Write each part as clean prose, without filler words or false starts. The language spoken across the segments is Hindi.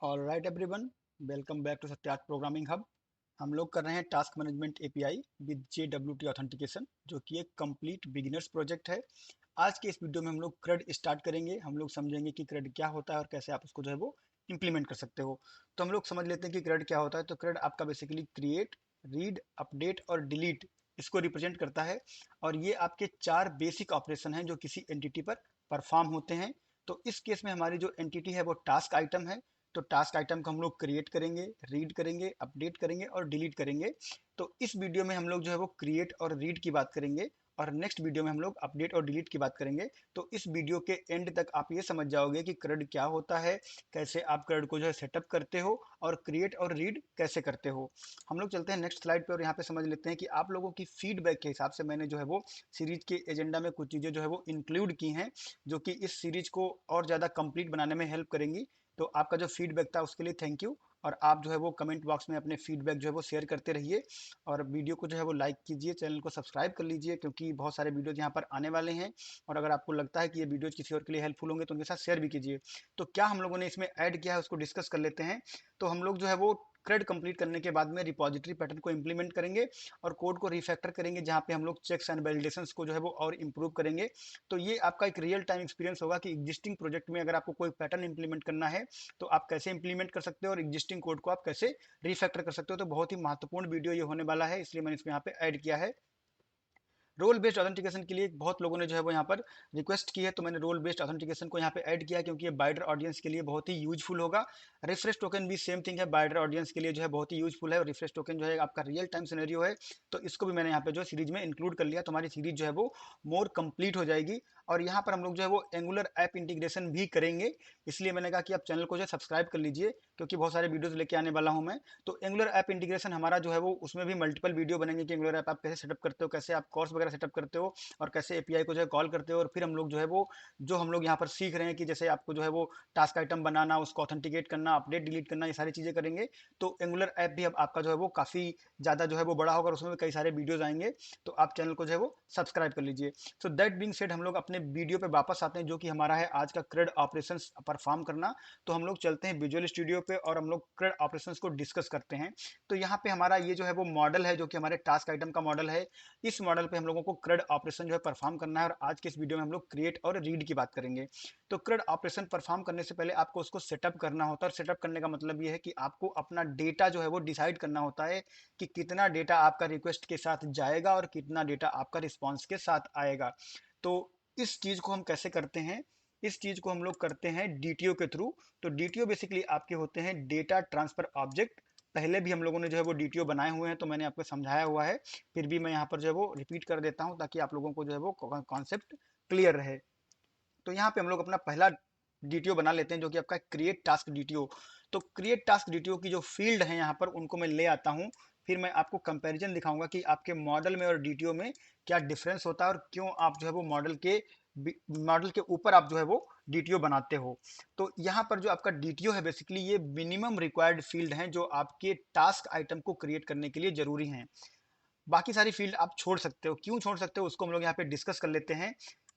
All right everyone, welcome back to Satyarth programming hub. हम लोग कर रहे हैं task management API with JWT authentication, जो कि एक कंप्लीट बिगिनर्स प्रोजेक्ट है। आज के इस वीडियो में हम लोग CRUD स्टार्ट करेंगे। हम लोग समझेंगे कि CRUD क्या होता है और कैसे आप उसको जो है वो इम्प्लीमेंट कर सकते हो। तो हम लोग समझ लेते हैं कि CRUD क्या होता है। तो CRUD आपका बेसिकली क्रिएट, रीड, अपडेट और डिलीट इसको रिप्रेजेंट करता है। और ये आपके चार बेसिक ऑपरेशन हैं जो किसी एंटिटी पर परफॉर्म होते हैं। तो इस केस में हमारी जो एंटिटी है वो टास्क आइटम है। तो टास्क आइटम को हम लोग क्रिएट करेंगे, रीड करेंगे, अपडेट करेंगे और डिलीट करेंगे। तो इस वीडियो में हम लोग जो है वो क्रिएट और रीड की बात करेंगे, और नेक्स्ट वीडियो में हम लोग अपडेट और डिलीट की बात करेंगे। तो इस वीडियो के एंड तक आप ये समझ जाओगे कि CRUD क्या होता है, कैसे आप CRUD को जो है सेटअप करते हो और क्रिएट और रीड कैसे करते हो। हम लोग चलते हैं नेक्स्ट स्लाइड पे और यहाँ पे समझ लेते हैं कि आप लोगों की फीडबैक के हिसाब से मैंने जो है वो सीरीज के एजेंडा में कुछ चीज़ें जो है वो इंक्लूड की हैं, जो कि इस सीरीज को और ज़्यादा कंप्लीट बनाने में हेल्प करेंगी। तो आपका जो फीडबैक था उसके लिए थैंक यू। और आप जो है वो कमेंट बॉक्स में अपने फीडबैक जो है वो शेयर करते रहिए, और वीडियो को जो है वो लाइक कीजिए, चैनल को सब्सक्राइब कर लीजिए, क्योंकि बहुत सारे वीडियोज यहाँ पर आने वाले हैं। और अगर आपको लगता है कि ये वीडियोज किसी और के लिए हेल्पफुल होंगे तो उनके साथ शेयर भी कीजिए। तो क्या हम लोगों ने इसमें ऐड किया है उसको डिस्कस कर लेते हैं। तो हम लोग जो है वो CRUD कंप्लीट करने के बाद में रिपॉजिटरी पैटर्न को इंप्लीमेंट करेंगे और कोड को रिफैक्टर करेंगे, जहाँ पे हम लोग चेक्स एंड वैलिडेशंस को जो है वो और इम्प्रूव करेंगे। तो ये आपका एक रियल टाइम एक्सपीरियंस होगा कि एग्जिस्टिंग प्रोजेक्ट में अगर आपको कोई पैटर्न इंप्लीमेंट करना है तो आप कैसे इंप्लीमेंट कर सकते हो और एग्जिस्टिंग कोड को आप कैसे रिफैक्टर कर सकते हो। तो बहुत ही महत्वपूर्ण वीडियो ये होने वाला है, इसलिए मैंने इसको यहाँ पे ऐड किया है। रोल बेस्ड ऑथेंटिकेशन के लिए बहुत लोगों ने जो है वो यहाँ पर रिक्वेस्ट की है, तो मैंने रोल बेस्ड ऑथेंटिकेशन को यहाँ पे ऐड किया, क्योंकि ये बाइडर ऑडियंस के लिए बहुत ही यूजफुल होगा। रिफ्रेश टोकन भी सेम थिंग है, बाइडर ऑडियंस के लिए जो है बहुत ही यूजफुल है। और रिफ्रेश टोकन जो है आपका रियल टाइम सिनेरियो है, तो इसको भी मैंने यहाँ पे जो सीरीज में इंक्लूड कर लिया, तो हमारी सीरीज जो है वो मोर कंप्लीट हो जाएगी। और यहाँ पर हम लोग जो है वो एंगुलर ऐप इंटीग्रेशन भी करेंगे, इसलिए मैंने कहा कि आप चैनल को जो है सब्सक्राइब कर लीजिए, क्योंकि बहुत सारे वीडियोज लेके आने वाला हूँ मैं। तो एंगुलर ऐप इंटीग्रेशन हमारा जो है वो उसमें भी मल्टीपल वीडियो बनेंगे कि एंगुलर ऐप आप कैसे सेटअप करते हो, कैसे आप कोर्स वगैरह सेटअप करते हो, और कैसे एपीआई को जो है कॉल करते हो। और फिर हम लोग जो है वो जो हम लोग यहाँ पर सीख रहे हैं कि जैसे आपको जो है वो टास्क आइटम बनाना, उसको ऑथेंटिकेट करना, अपडेट डिलीट करना, ये सारी चीज़ें करेंगे। तो एंगुलर ऐप भी अब आपका जो है वो काफ़ी ज़्यादा जो है वो बड़ा होगा और उसमें भी कई सारे वीडियोज आएंगे। तो आप चैनल को जो है वो सब्सक्राइब कर लीजिए। सो दैट बीइंग सेड, हम लोग अपने वीडियो पे वापस आते हैं, जो कि हमारा है आज का CRUD ऑपरेशन परफॉर्म करना। तो हम लोग चलते हैं विजुअल स्टूडियो पे और हम लोग CRUD ऑपरेशन को डिस्कस करते हैं। तो यहाँ पे हमारा ये जो है वो मॉडल है, जो कि हमारे टास्क आइटम का मॉडल है। इस मॉडल पे हम लोगों को CRUD ऑपरेशन जो है परफॉर्म करना है, और आज के इस वीडियो में हम लोग क्रिएट और रीड की बात करेंगे। तो CRUD ऑपरेशन परफॉर्म करने से पहले आपको उसको सेटअप करना होता है, और सेटअप करने का मतलब ये है कि आपको अपना डेटा जो है वो डिसाइड करना होता है कि कितना डेटा आपका रिक्वेस्ट के साथ जाएगा और कितना डेटा आपका रिस्पॉन्स के साथ आएगा। तो इस चीज़ को हम कैसे करते हैं? इस चीज़ को हम लोग करते हैं डीटीओ के थ्रू। तो डीटीओ बेसिकली आपके होते हैं डेटा ट्रांसफर ऑब्जेक्ट। पहले भी हम लोगों ने जो है वो डीटीओ बनाए हुए हैं, तो मैंने आपको समझाया हुआ है। फिर भी मैं यहाँ पर जो है वो रिपीट कर देता हूँ, ताकि आप लोगों को जो है वो कॉन्सेप्ट क्लियर रहे। तो यहाँ पे हम लोग अपना पहला डीटीओ बना लेते हैं, जो कि आपका क्रिएट टास्क डीटीओ। तो क्रिएट टास्क डीटीओ की जो फील्ड है यहाँ पर, उनको मैं ले आता हूँ। फिर मैं आपको कंपैरिजन दिखाऊंगा कि आपके मॉडल में और डीटीओ में क्या डिफरेंस होता है, और क्यों आप जो है वो मॉडल के ऊपर आप जो है वो डीटीओ बनाते हो। तो यहाँ पर जो आपका डीटीओ है, बेसिकली ये मिनिमम रिक्वायर्ड फील्ड हैं जो आपके टास्क आइटम को क्रिएट करने के लिए जरूरी हैं। बाकी सारी फील्ड आप छोड़ सकते हो। क्यों छोड़ सकते हो उसको हम लोग यहाँ पे डिस्कस कर लेते हैं।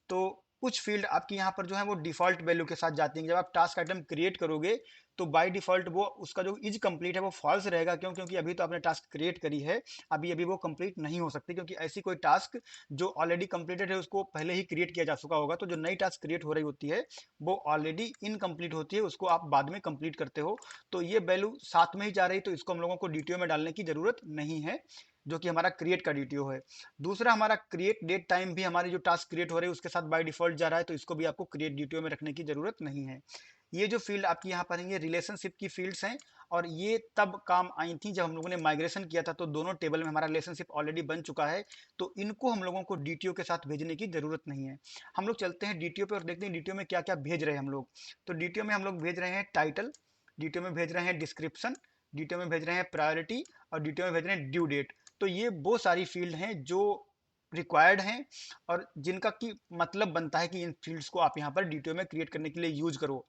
तो कुछ फील्ड आपकी यहाँ पर जो है वो डिफॉल्ट वैल्यू के साथ जाती हैं। जब आप टास्क आइटम क्रिएट करोगे तो बाय डिफॉल्ट वो उसका जो इज कंप्लीट है वो फॉल्स रहेगा। क्यों? क्योंकि अभी तो आपने टास्क क्रिएट करी है, अभी अभी वो कंप्लीट नहीं हो सकती, क्योंकि ऐसी कोई टास्क जो ऑलरेडी कंप्लीटेड है उसको पहले ही क्रिएट किया जा चुका होगा। तो जो नई टास्क क्रिएट हो रही होती है वो ऑलरेडी इनकम्प्लीट होती है, उसको आप बाद में कंप्लीट करते हो। तो ये वैल्यू साथ में ही जा रही, तो इसको हम लोगों को डीटीओ में डालने की जरूरत नहीं है, जो कि हमारा क्रिएट का डीटीओ है। दूसरा, हमारा क्रिएट डेट टाइम भी हमारी जो टास्क क्रिएट हो रही है उसके साथ बाय डिफॉल्ट जा रहा है, तो इसको भी आपको क्रिएट डीटीओ में रखने की जरूरत नहीं है। ये जो फील्ड आपकी यहाँ पर है, ये रिलेशनशिप की फील्ड्स हैं, और ये तब काम आई थी जब हम लोगों ने माइग्रेशन किया था, तो दोनों टेबल में हमारा रिलेशनशिप ऑलरेडी बन चुका है। तो इनको हम लोगों को डीटीओ के साथ भेजने की जरूरत नहीं है। हम लोग चलते हैं डीटीओ पे और देखते हैं डीटीओ में क्या क्या भेज रहे हैं हम लोग। तो डीटीओ में हम लोग भेज रहे हैं टाइटल, डीटीओ में भेज रहे हैं डिस्क्रिप्शन, डीटीओ में भेज रहे हैं प्रायोरिटी, और डीटीओ में भेज रहे हैं ड्यू डेट। तो ये वो सारी फील्ड हैं जो रिक्वायर्ड हैं, और जिनका की मतलब बनता है कि इन फील्ड्स को आप यहाँ पर डीटीओ में क्रिएट करने के लिए यूज करो।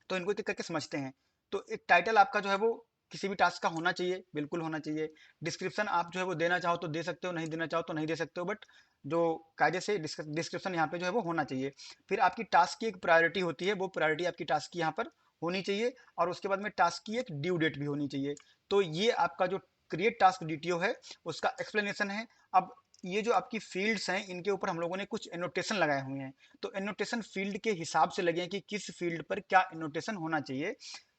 तो इनको एक एक करके समझते हैं। तो एक टाइटल आपका जो है वो किसी भी टास्क का होना चाहिए, बिल्कुल होना चाहिए। डिस्क्रिप्शन आप जो है वो देना चाहो तो दे सकते हो, नहीं देना चाहो तो नहीं दे सकते हो, बट जो कायदे से डिस्क्रिप्शन यहाँ पे जो है वो होना चाहिए। फिर आपकी टास्क की एक प्रायोरिटी होती है, वो प्रायोरिटी आपकी टास्क की यहाँ पर होनी चाहिए और उसके बाद में टास्क की एक ड्यू डेट भी होनी चाहिए। तो ये आपका जो क्रिएट टास्क डीटीओ है उसका एक्सप्लेनेशन है। अब ये जो आपकी फील्ड्स हैं इनके ऊपर हम लोगों ने कुछ एनोटेशन लगाए हुए हैं। तो एनोटेशन फील्ड के हिसाब से लगे हैं कि किस फील्ड पर क्या एनोटेशन होना चाहिए।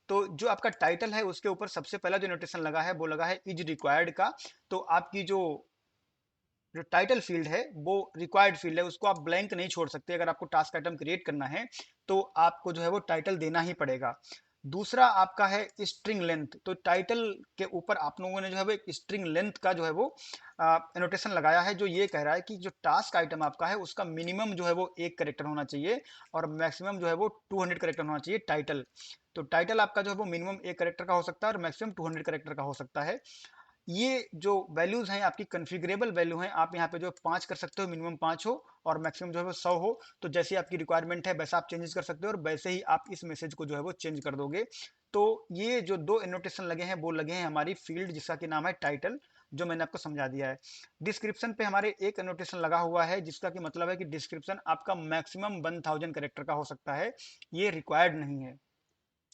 तो जो आपका टाइटल है उसके ऊपर सबसे पहला जो नोटेशन लगा है वो लगा है इज रिक्वायर्ड का। तो आपकी जो टाइटल फील्ड है वो रिक्वायर्ड फील्ड है, उसको आप ब्लैंक नहीं छोड़ सकते। अगर आपको टास्क आइटम क्रिएट करना है तो आपको जो है वो टाइटल देना ही पड़ेगा। दूसरा आपका है स्ट्रिंग लेंथ। तो टाइटल के ऊपर आप लोगों ने जो है वो एक स्ट्रिंग लेंथ का जो है वो एनोटेशन लगाया है, जो ये कह रहा है कि जो टास्क आइटम आपका है उसका मिनिमम जो है वो 1 कैरेक्टर होना चाहिए और मैक्सिमम जो है वो 200 कैरेक्टर होना चाहिए टाइटल। तो टाइटल आपका जो है वो मिनिमम 1 कैरेक्टर का हो सकता है और मैक्सिमम 200 कैरेक्टर का हो सकता है। ये जो वैल्यूज हैं आपकी कन्फिगरेबल वैल्यू हैं, आप यहाँ पे जो 5 कर सकते हो, मिनिमम 5 हो और मैक्सिमम जो है वो 100 हो। तो जैसी आपकी रिक्वायरमेंट है वैसा आप चेंजेस कर सकते हो और वैसे ही आप इस मैसेज को जो है वो चेंज कर दोगे। तो ये जो दो एनोटेशन लगे हैं वो लगे हैं हमारी फील्ड जिसका कि नाम है टाइटल, जो मैंने आपको समझा दिया है। डिस्क्रिप्शन पे हमारे एक एनोटेशन लगा हुआ है जिसका कि मतलब है कि डिस्क्रिप्शन आपका मैक्सिमम 1000 कैरेक्टर का हो सकता है, ये रिक्वायर्ड नहीं है।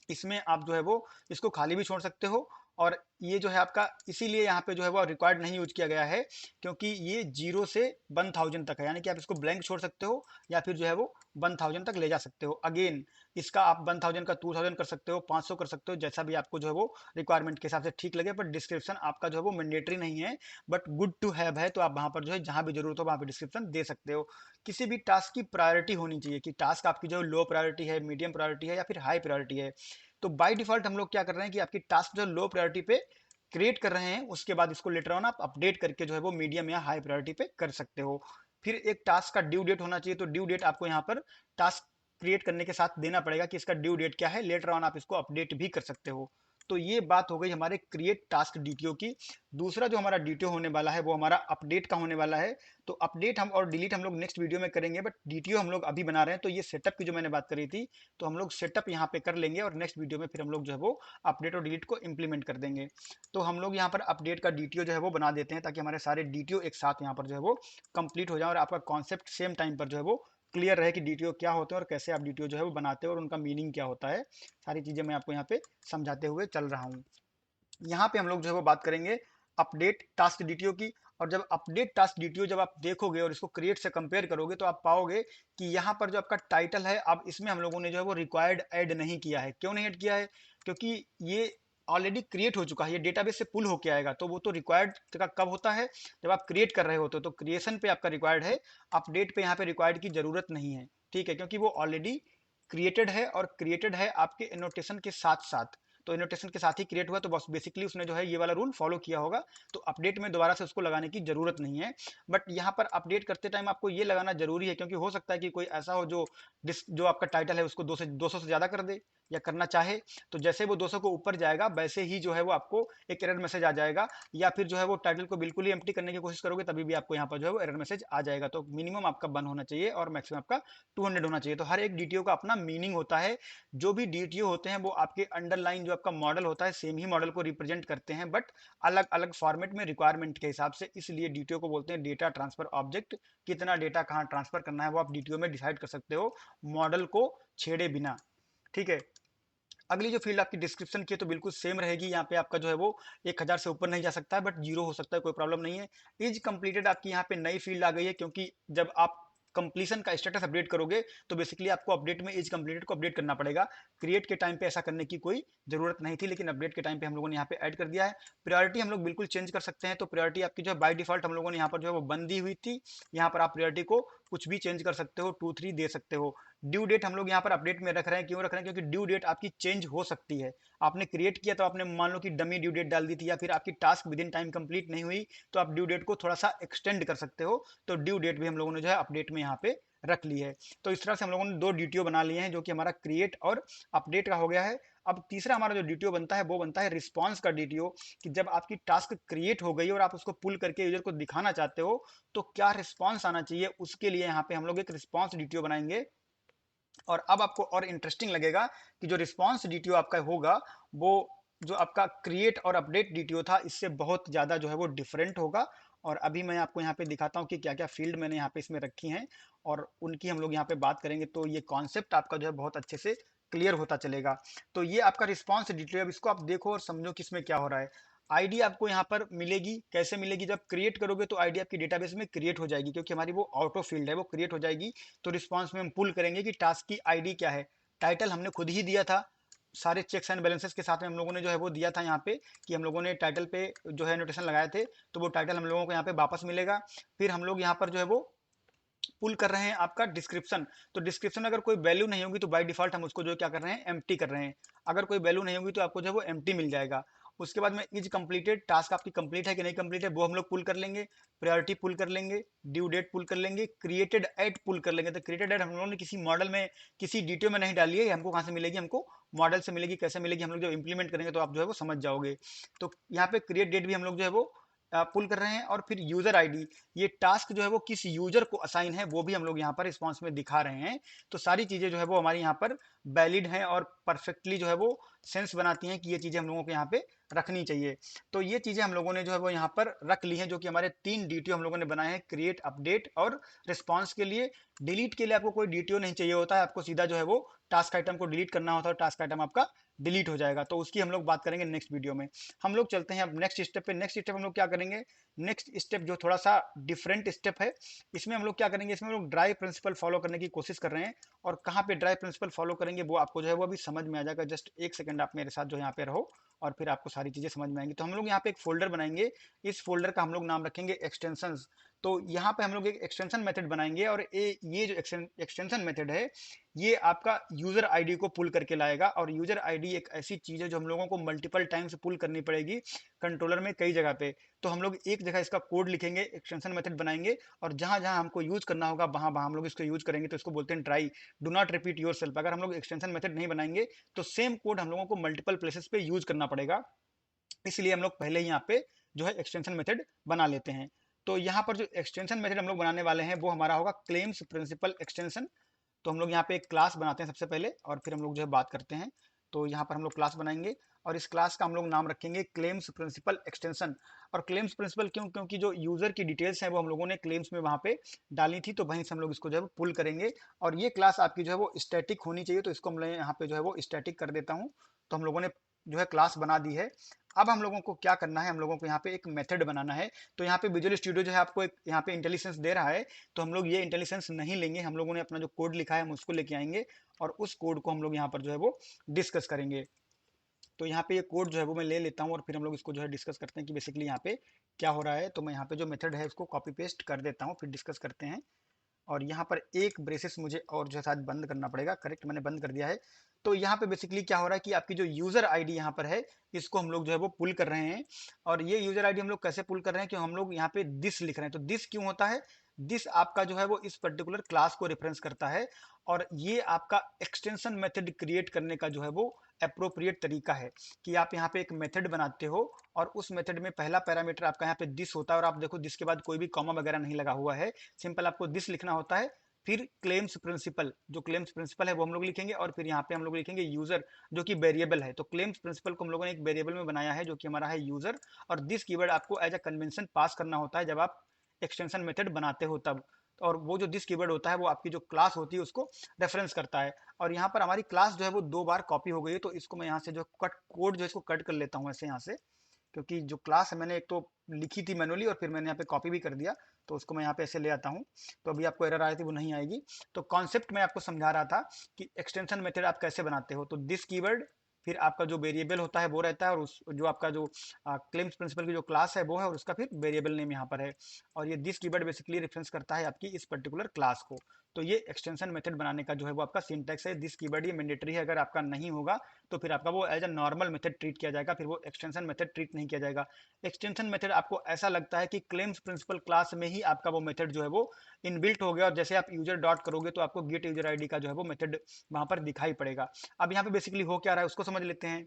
इसमें आप जो है वो इसको खाली भी छोड़ सकते हो। और ये जो है आपका इसीलिए यहाँ पे जो है वो रिक्वायर्ड नहीं यूज किया गया है क्योंकि ये 0 से 1000 तक है, यानी कि आप इसको ब्लैंक छोड़ सकते हो या फिर जो है वो 1000 तक ले जा सकते हो। अगेन इसका आप 1000 का 2000 कर सकते हो, 500 कर सकते हो, जैसा भी आपको जो है वो रिक्वायरमेंट के हिसाब से ठीक लगे। पर डिस्क्रिप्शन आपका जो है वो मैंडेटरी नहीं है, बट गुड टू हैव है। तो आप वहाँ पर जो है जहाँ भी जरूरत हो वहाँ पे डिस्क्रिप्शन दे सकते हो। किसी भी टास्क की प्रायोरिटी होनी चाहिए कि टास्क आपकी जो लो प्रायोरिटी है, मीडियम प्रायोरिटी है या फिर हाई प्रायोरिटी है। तो बाय डिफॉल्ट हम लोग क्या कर रहे हैं कि आपकी टास्क जो लो प्रायोरिटी पे क्रिएट कर रहे हैं, उसके बाद इसको लेटर ऑन आप अपडेट करके जो है वो मीडियम या हाई प्रायोरिटी पे कर सकते हो। फिर एक टास्क का ड्यू डेट होना चाहिए। तो ड्यू डेट आपको यहाँ पर टास्क क्रिएट करने के साथ देना पड़ेगा कि इसका ड्यू डेट क्या है, लेटर ऑन आप इसको अपडेट भी कर सकते हो। तो ये बात हो गई हमारे क्रिएट टास्क डीटीओ की। दूसरा जो हमारा डीटीओ होने वाला है वो हमारा अपडेट का होने वाला है। तो अपडेट हम और डिलीट हम लोग नेक्स्ट वीडियो में करेंगे, बट डीटीओ हम लोग अभी बना रहे हैं। तो ये सेटअप की जो मैंने बात करी थी, तो हम लोग सेटअप यहाँ पे कर लेंगे और नेक्स्ट वीडियो में फिर हम लोग जो है वो अपडेट और डिलीट को इम्प्लीमेंट कर देंगे। तो हम लोग यहाँ पर अपडेट का डीटीओ जो है वो बना देते हैं ताकि हमारे सारे डीटीओ एक साथ यहाँ पर जो है वो कंप्लीट हो जाए और आपका कॉन्सेप्ट सेम टाइम पर जो है वो क्लियर रहे कि डीटीओ क्या होते हैं और कैसे आप डीटीओ जो है वो बनाते हैं और उनका मीनिंग क्या होता है। सारी चीज़ें मैं आपको यहाँ पे समझाते हुए चल रहा हूँ। यहाँ पे हम लोग जो है वो बात करेंगे अपडेट टास्क डीटीओ की। और जब अपडेट टास्क डीटीओ जब आप देखोगे और इसको क्रिएट से कंपेयर करोगे तो आप पाओगे कि यहाँ पर जो आपका टाइटल है, अब इसमें हम लोगों ने जो है वो रिक्वायर्ड ऐड नहीं किया है। क्यों नहीं ऐड किया है? क्योंकि ये ऑलरेडी क्रिएट हो चुका है, ये डेटाबेस से पुल होके आएगा। तो वो तो रिक्वायर्ड का कब होता है? जब आप क्रिएट कर रहे होते हो। तो क्रिएशन पे आपका रिक्वायर्ड है, अपडेट पे यहाँ पे रिक्वायर्ड की जरूरत नहीं है। ठीक है, क्योंकि वो ऑलरेडी क्रिएटेड है और क्रिएटेड है आपके एनोटेशन के साथ साथ। तो एनोटेशन के साथ ही क्रिएट हुआ, तो बस बेसिकली उसने जो है ये वाला रूल फॉलो किया होगा। तो अपडेट में दोबारा से उसको लगाने की जरूरत नहीं है। बट यहाँ पर अपडेट करते टाइम आपको ये लगाना जरूरी है क्योंकि हो सकता है कि कोई ऐसा हो जो जो आपका टाइटल है उसको 200 से ज्यादा कर दे या करना चाहे। तो जैसे वो 200 को ऊपर जाएगा वैसे ही जो है वो आपको एक एरर मैसेज आ जाएगा। या फिर जो है वो टाइटल को बिल्कुल ही एम्प्टी करने की कोशिश करोगे तभी भी आपको यहाँ पर जो है वो एरर मैसेज आ जाएगा। तो मिनिमम आपका 1 होना चाहिए और मैक्सिमम आपका 200 होना चाहिए। तो हर एक डीटीओ का अपना मीनिंग होता है। जो भी डीटीओ होते हैं वो आपके अंडरलाइन जो आपका मॉडल होता है सेम ही मॉडल को रिप्रेजेंट करते हैं, बट अलग अलग फॉर्मेट में रिक्वायरमेंट के हिसाब से। इसलिए डीटीओ को बोलते हैं डेटा ट्रांसफर ऑब्जेक्ट। कितना डेटा कहाँ ट्रांसफर करना है वो आप डीटीओ में डिसाइड कर सकते हो, मॉडल को छेड़े बिना। ठीक है। अगली जो फील्ड आपकी डिस्क्रिप्शन की है तो बिल्कुल सेम रहेगी। यहाँ पे आपका जो है वो 1000 से ऊपर नहीं जा सकता है, बट 0 हो सकता है, कोई प्रॉब्लम नहीं है। इज कंप्लीटेड आपकी यहाँ पे नई फील्ड आ गई है क्योंकि जब आप कंप्लीशन का स्टेटस अपडेट करोगे तो बेसिकली आपको अपडेट में इज कंप्लीटेड को अपडेट करना पड़ेगा। क्रिएट के टाइम पे ऐसा करने की कोई जरूरत नहीं थी, लेकिन अपडेट के टाइम पे हम लोगों ने यहाँ पे ऐड कर दिया है। प्रायोरिटी हम लोग बिल्कुल चेंज कर सकते हैं। तो प्रायोरिटी आपकी जो है बाय डिफॉल्ट हम लोगों ने यहाँ पर जो है वो बंद दी हुई थी। यहाँ पर आप प्रायोरिटी को कुछ भी चेंज कर सकते हो, 2 3 दे सकते हो। ड्यू डेट हम लोग यहाँ पर अपडेट में रख रहे हैं। क्यों रख रहे हैं? क्योंकि ड्यू डेट आपकी चेंज हो सकती है। आपने क्रिएट किया तो आपने मान लो कि डमी ड्यू डेट डाल दी थी या फिर आपकी task with in time complete नहीं हुई, तो आप ड्यू डेट को थोड़ा सा एक्सटेंड कर सकते हो। तो ड्यू डेट भी हम लोगों ने जो है अपडेट में यहाँ पे रख ली है। तो इस तरह से हम लोगों ने 2 डीटीओ बना लिए हैं जो कि हमारा क्रिएट और अपडेट का हो गया है। अब तीसरा हमारा जो डीटीओ बनता है वो बनता है रिस्पॉन्स का डीटीओ। कि जब आपकी टास्क क्रिएट हो गई और आप उसको पुल करके यूजर को दिखाना चाहते हो तो क्या रिस्पॉन्स आना चाहिए, उसके लिए यहाँ पे हम लोग एक रिस्पॉन्स डीटीओ बनाएंगे। और अब आपको और इंटरेस्टिंग लगेगा कि जो रिस्पॉन्स डीटीओ आपका होगा वो जो आपका क्रिएट और अपडेट डीटीओ था इससे बहुत ज़्यादा जो है वो डिफरेंट होगा। और अभी मैं आपको यहाँ पे दिखाता हूँ कि क्या क्या फील्ड मैंने यहाँ पे इसमें रखी हैं और उनकी हम लोग यहाँ पे बात करेंगे। तो ये कॉन्सेप्ट आपका जो है बहुत अच्छे से क्लियर होता चलेगा। तो ये आपका रिस्पॉन्स डिटेल, अब इसको आप देखो और समझो कि इसमें क्या हो रहा है। आईडी आपको यहाँ पर मिलेगी, कैसे मिलेगी, जब क्रिएट करोगे तो आईडी आपकी डेटाबेस में क्रिएट हो जाएगी, क्योंकि हमारी वो ऑटो फील्ड है, वो क्रिएट हो जाएगी। तो रिस्पॉन्स में हम पुल करेंगे कि टास्क की आईडी क्या है। टाइटल हमने खुद ही दिया था, सारे चेक्स एंड बैलेंसेस के साथ में हम लोगों ने जो है वो दिया था यहाँ पे, कि हम लोगों ने टाइटल पे जो है नोटेशन लगाए थे, तो वो टाइटल हम लोगों को यहाँ पे वापस मिलेगा। फिर हम लोग यहाँ पर जो है वो पुल कर रहे हैं आपका डिस्क्रिप्शन। तो डिस्क्रिप्शन अगर कोई वैल्यू नहीं होगी तो बाय डिफॉल्ट हम उसको जो क्या कर रहे हैं, एम्प्टी कर रहे हैं। अगर कोई वैल्यू नहीं होगी तो आपको जो है वो एम्प्टी मिल जाएगा। उसके बाद में इज कंप्लीटेड, टास्क आपकी कंप्लीट है कि नहीं कंप्लीट है वो हम लोग पुल कर लेंगे। प्रायोरिटी पुल कर लेंगे, ड्यू डेट पुल कर लेंगे, क्रिएटेड एट पुल कर लेंगे। तो क्रिएटेड एट हम लोगों ने किसी मॉडल में, किसी डीटीओ में नहीं डाली है, हमको कहाँ से मिलेगी, हमको मॉडल से मिलेगी। कैसे मिलेगी, हम लोग जो इंप्लीमेंट करेंगे तो आप जो है वो समझ जाओगे। तो यहाँ पे क्रिएट डेट भी हम लोग जो है वो पुल कर रहे हैं। और फिर यूजर आईडी, ये टास्क जो है वो किस यूजर को असाइन है वो भी हम लोग यहाँ पर रिस्पॉन्स में दिखा रहे हैं। तो सारी चीजें जो है वो हमारी यहाँ पर वैलिड हैं और परफेक्टली जो है वो सेंस बनाती हैं कि ये चीजें हम लोगों को यहाँ पे रखनी चाहिए। तो ये चीजें हम लोगों ने जो है वो यहाँ पर रख ली हैं, जो कि हमारे 3 डीटीओ हम लोगों ने बनाए हैं, क्रिएट, अपडेट और रिस्पॉन्स के लिए। डिलीट के लिए आपको कोई डीटीओ नहीं चाहिए होता है, आपको सीधा जो है वो टास्क आइटम को डिलीट करना होता है, टास्क आइटम आपका डिलीट हो जाएगा। तो उसकी हम लोग बात करेंगे नेक्स्ट वीडियो में। हम लोग चलते हैं अब नेक्स्ट स्टेप पे। नेक्स्ट स्टेप हम लोग क्या करेंगे, नेक्स्ट स्टेप जो थोड़ा सा डिफरेंट स्टेप है, इसमें हम लोग क्या करेंगे, इसमें हम लोग ड्राइव प्रिंसिपल फॉलो करने की कोशिश कर रहे हैं। और कहाँ पे ड्राइव प्रिंसिपल फॉलो करेंगे वो आपको जो है वो अभी समझ में आ जाएगा। जस्ट एक सेकंड आप मेरे साथ जो यहाँ पे रहो और फिर आपको सारी चीजें समझ में आएंगी। तो हम लोग यहाँ पे एक फोल्डर बनाएंगे, इस फोल्डर का हम लोग नाम रखेंगे एक्सटेंशंस। तो यहाँ पे हम लोग एक एक्सटेंशन मेथड बनाएंगे, और ये जो एक्सटेंशन मेथड है ये आपका यूजर आईडी को पुल करके लाएगा। और यूजर आईडी एक ऐसी चीज है जो हम लोगों को मल्टीपल टाइम्स पुल करनी पड़ेगी कंट्रोलर में कई जगह पे। तो हम लोग एक जगह इसका कोड लिखेंगे, एक्सटेंशन मेथड बनाएंगे, और जहां जहां हमको यूज करना होगा वहां वहां हम लोग इसको यूज करेंगे। तो इसको बोलते हैं try, do not repeat your self. अगर हम लोग एक्सटेंशन मेथड नहीं बनाएंगे तो सेम कोड हम लोगों को मल्टीपल प्लेसेस पे यूज करना पड़ेगा। इसलिए हम लोग पहले ही यहाँ पे जो है एक्सटेंशन मेथड बना लेते हैं। तो यहाँ पर जो एक्सटेंशन मेथड हम लोग बनाने वाले हैं वो हमारा होगा क्लेम्स प्रिंसिपल एक्सटेंशन। तो हम लोग यहाँ पे एक क्लास बनाते हैं सबसे पहले, और फिर हम लोग जो है बात करते हैं। तो यहाँ पर हम लोग क्लास बनाएंगे, और इस क्लास का हम लोग नाम रखेंगे क्लेम्स प्रिंसिपल एक्सटेंशन। और क्लेम्स प्रिंसिपल क्यों, क्योंकि जो यूजर की डिटेल्स हैं वो हम लोगों ने क्लेम्स में वहाँ पे डाली थी, तो वहीं से हम लोग इसको जो है पुल करेंगे। और ये क्लास आपकी जो है वो स्टैटिक होनी चाहिए, तो इसको हम यहाँ पे जो है वो स्टैटिक कर देता हूँ। तो हम लोगों ने जो है क्लास बना दी है। अब हम लोगों को क्या करना है, हम लोगों को यहाँ पे एक मेथड बनाना है। तो यहाँ पे विजुअल स्टूडियो जो है आपको एक यहाँ पे इंटेलिजेंस दे रहा है, तो हम लोग ये इंटेलिजेंस नहीं लेंगे। हम लोगों ने अपना जो कोड लिखा है हम उसको लेके आएंगे, और उस कोड को हम लोग यहाँ पर जो है वो डिस्कस करेंगे। तो यहाँ पे ये कोड जो है वो मैं ले लेता हूँ, और फिर हम लोग इसको जो है डिस्कस करते हैं कि बेसिकली यहाँ पे क्या हो रहा है। तो मैं यहाँ पे जो मेथड है उसको कॉपी पेस्ट कर देता हूँ, फिर डिस्कस करते हैं। और यहाँ पर एक ब्रेसेस मुझे और जो है शायद बंद करना पड़ेगा, करेक्ट मैंने बंद कर दिया है। तो यहाँ पे बेसिकली क्या हो रहा है कि आपकी जो यूजर आईडी यहाँ पर है, इसको हम लोग जो है वो पुल कर रहे हैं। और ये यूजर आईडी हम लोग कैसे पुल कर रहे हैं कि हम लोग यहाँ पे दिस लिख रहे हैं। तो दिस क्यों होता है, दिस आपका जो है वो इस पर्टिकुलर क्लास को रेफरेंस करता है। और ये आपका एक्सटेंशन मेथड क्रिएट करने का जो है वो अप्रोप्रिएट तरीका है, कि आप यहाँ पे एक मेथड बनाते हो, और उस मेथड में पहला पैरामीटर आपका यहाँ पे दिस होता है। और आप देखो दिस के बाद कोई भी कॉमा वगैरह नहीं लगा हुआ है, सिंपल आपको दिस लिखना होता है। फिर क्लेम्स प्रिंसिपल, जो क्लेम्स प्रिंसिपल है वो हम लोग लिखेंगे, और फिर यहाँ पे हम लोग लिखेंगे यूजर, जो कि वेरिएबल है। तो क्लेम्स प्रिंसिपल को हम लोगों ने एक वेरिएबल में बनाया है जो कि हमारा है यूजर। और दिस कीवर्ड आपको एज अ कन्वेंशन पास करना होता है जब आप एक्सटेंशन मेथड बनाते हो तब। और वो जो दिस कीवर्ड होता है वो आपकी जो क्लास होती है उसको रेफरेंस करता है। और यहाँ पर हमारी क्लास जो है वो 2 बार कॉपी हो गई है, तो इसको मैं यहाँ से जो कट कोड जो इसको कट कर लेता हूँ ऐसे यहाँ से, क्योंकि जो क्लास है मैंने एक तो लिखी थी मैनुअली, और फिर मैंने यहाँ पे कॉपी भी कर दिया। तो उसको मैं यहाँ पे ऐसे ले आता हूँ। तो अभी आपको एरर आई थी वो नहीं आएगी। तो कॉन्सेप्ट मैं आपको समझा रहा था कि एक्सटेंशन मेथड आप कैसे बनाते हो। तो दिस कीवर्ड, फिर आपका जो वेरिएबल होता है वो रहता है, और उस जो आपका जो क्लेम्स प्रिंसिपल की जो क्लास है वो है, और उसका फिर वेरिएबल नेम यहाँ पर है। और ये दिस कीवर्ड बेसिकली रेफरेंस करता है आपकी इस पर्टिकुलर क्लास को। तो ये एक्सटेंशन मेथड बनाने का जो है वो आपका सिंटैक्स है। दिस कीवर्ड ये मैंडेटरी है, अगर आपका नहीं होगा तो फिर आपका वो as a normal method treat किया जाएगा, फिर वो एक्सटेंशन मेथड ट्रीट नहीं किया जाएगा। एक्सटेंशन मेथड आपको ऐसा लगता है कि क्लेम्स प्रिंसिपल क्लास में ही आपका वो मेथड जो है वो इनबिल्ट हो गया, और जैसे आप यूजर डॉट करोगे तो आपको गेट यूजर आईडी का जो है वो मेथड वहां पर दिखाई पड़ेगा। अब यहाँ पे बेसिकली हो क्या रहा है उसको समझ लेते हैं।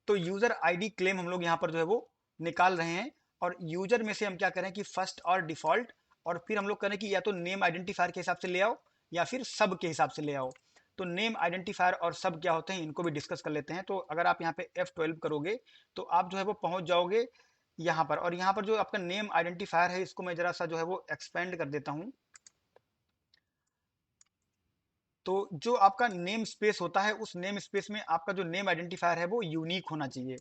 तो यूजर आईडी क्लेम हम लोग यहाँ पर जो है वो निकाल रहे हैं, और यूजर में से हम क्या करें कि फर्स्ट और डिफॉल्ट, और फिर हम लोग करें कि या तो नेम आइडेंटिफायर के हिसाब से ले आओ, या फिर सब के हिसाब से ले आओ। तो नेम आइडेंटिफायर और सब क्या होते हैं इनको भी डिस्कस कर लेते हैं। तो अगर आप यहाँ पे F12 करोगे तो आप जो है वो पहुंच जाओगे यहाँ पर। और यहाँ पर जो आपका नेम आइडेंटिफायर है इसको मैं जरा सा जो है वो एक्सपेंड कर देता हूँ। तो जो आपका नेम स्पेस होता है, उस नेम स्पेस में आपका जो नेम आइडेंटिफायर है वो यूनिक होना चाहिए।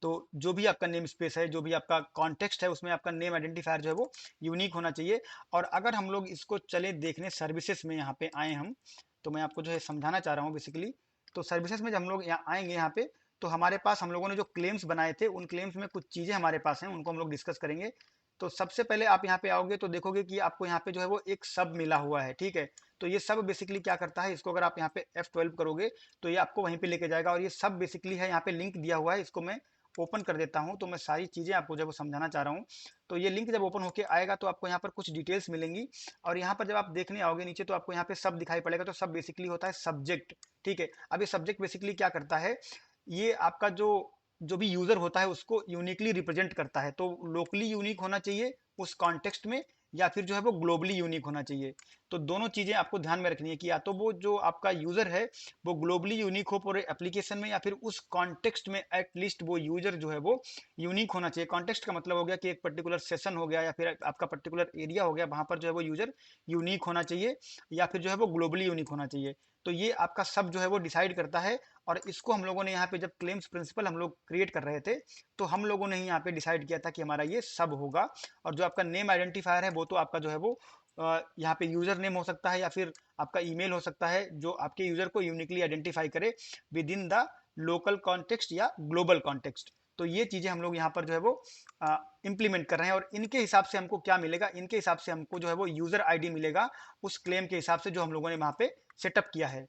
तो जो भी आपका नेम स्पेस है, जो भी आपका कॉन्टेक्स्ट है, उसमें आपका नेम आइडेंटिफायर जो है वो यूनिक होना चाहिए। और अगर हम लोग इसको चले देखने सर्विसेज में, यहाँ पे आए हम, तो मैं आपको जो है समझाना चाह रहा हूँ बेसिकली। तो सर्विसेज में जब हम लोग यहाँ आएंगे यहाँ पे, तो हमारे पास हम लोगों ने जो क्लेम्स बनाए थे, उन क्लेम्स में कुछ चीज़ें हमारे पास हैं, उनको हम लोग डिस्कस करेंगे। तो सबसे पहले आप यहाँ पे आओगे तो देखोगे कि आपको यहाँ पे जो है वो एक सब मिला हुआ है, ठीक है। तो ये सब बेसिकली क्या करता है, इसको अगर आप यहाँ पे F12 करोगे तो ये आपको वहीं पे लेके जाएगा। और ये सब बेसिकली है, यहाँ पे लिंक दिया हुआ है, इसको मैं ओपन कर देता हूँ। तो मैं सारी चीज़ें आपको जब वो समझाना चाह रहा हूँ। तो ये लिंक जब ओपन होके आएगा तो आपको यहाँ पर कुछ डिटेल्स मिलेंगी। और यहाँ पर जब आप देखने आओगे नीचे, तो आपको यहाँ पे सब दिखाई पड़ेगा। तो सब बेसिकली होता है सब्जेक्ट, ठीक है। अब ये सब्जेक्ट बेसिकली क्या करता है, ये आपका जो जो भी यूजर होता है उसको यूनिकली रिप्रेजेंट करता है। तो लोकली यूनिक होना चाहिए उस कॉन्टेक्स्ट में, या फिर जो है वो ग्लोबली यूनिक होना चाहिए। तो दोनों चीज़ें आपको ध्यान में रखनी है कि या तो वो जो आपका यूज़र है वो ग्लोबली यूनिक हो पूरे एप्लीकेशन में, या फिर उस कॉन्टेक्स्ट में एटलीस्ट वो यूज़र जो है वो यूनिक होना चाहिए। कॉन्टेक्स्ट का मतलब हो गया कि एक पर्टिकुलर सेशन हो गया, या फिर आपका पर्टिकुलर एरिया हो गया, वहाँ पर जो है वो यूज़र यूनिक होना चाहिए, या फिर जो है वो ग्लोबली यूनिक होना चाहिए। तो ये आपका सब जो है वो डिसाइड करता है। और इसको हम लोगों ने यहाँ पे जब क्लेम्स प्रिंसिपल हम लोग क्रिएट कर रहे थे, तो हम लोगों ने ही यहाँ पे डिसाइड किया था कि हमारा ये सब होगा। और जो आपका नेम आइडेंटिफायर है वो तो आपका जो है वो यहाँ पे यूजर नेम हो सकता है, या फिर आपका ईमेल हो सकता है, जो आपके यूजर को यूनिकली आइडेंटिफाई करे with in the local context या ग्लोबल कॉन्टेक्स्ट। तो ये चीज़ें हम लोग यहाँ पर जो है वो इम्प्लीमेंट कर रहे हैं। और इनके हिसाब से हमको क्या मिलेगा, इनके हिसाब से हमको जो है वो यूजर आईडी मिलेगा, उस क्लेम के हिसाब से जो हम लोगों ने वहाँ पे सेटअप किया है।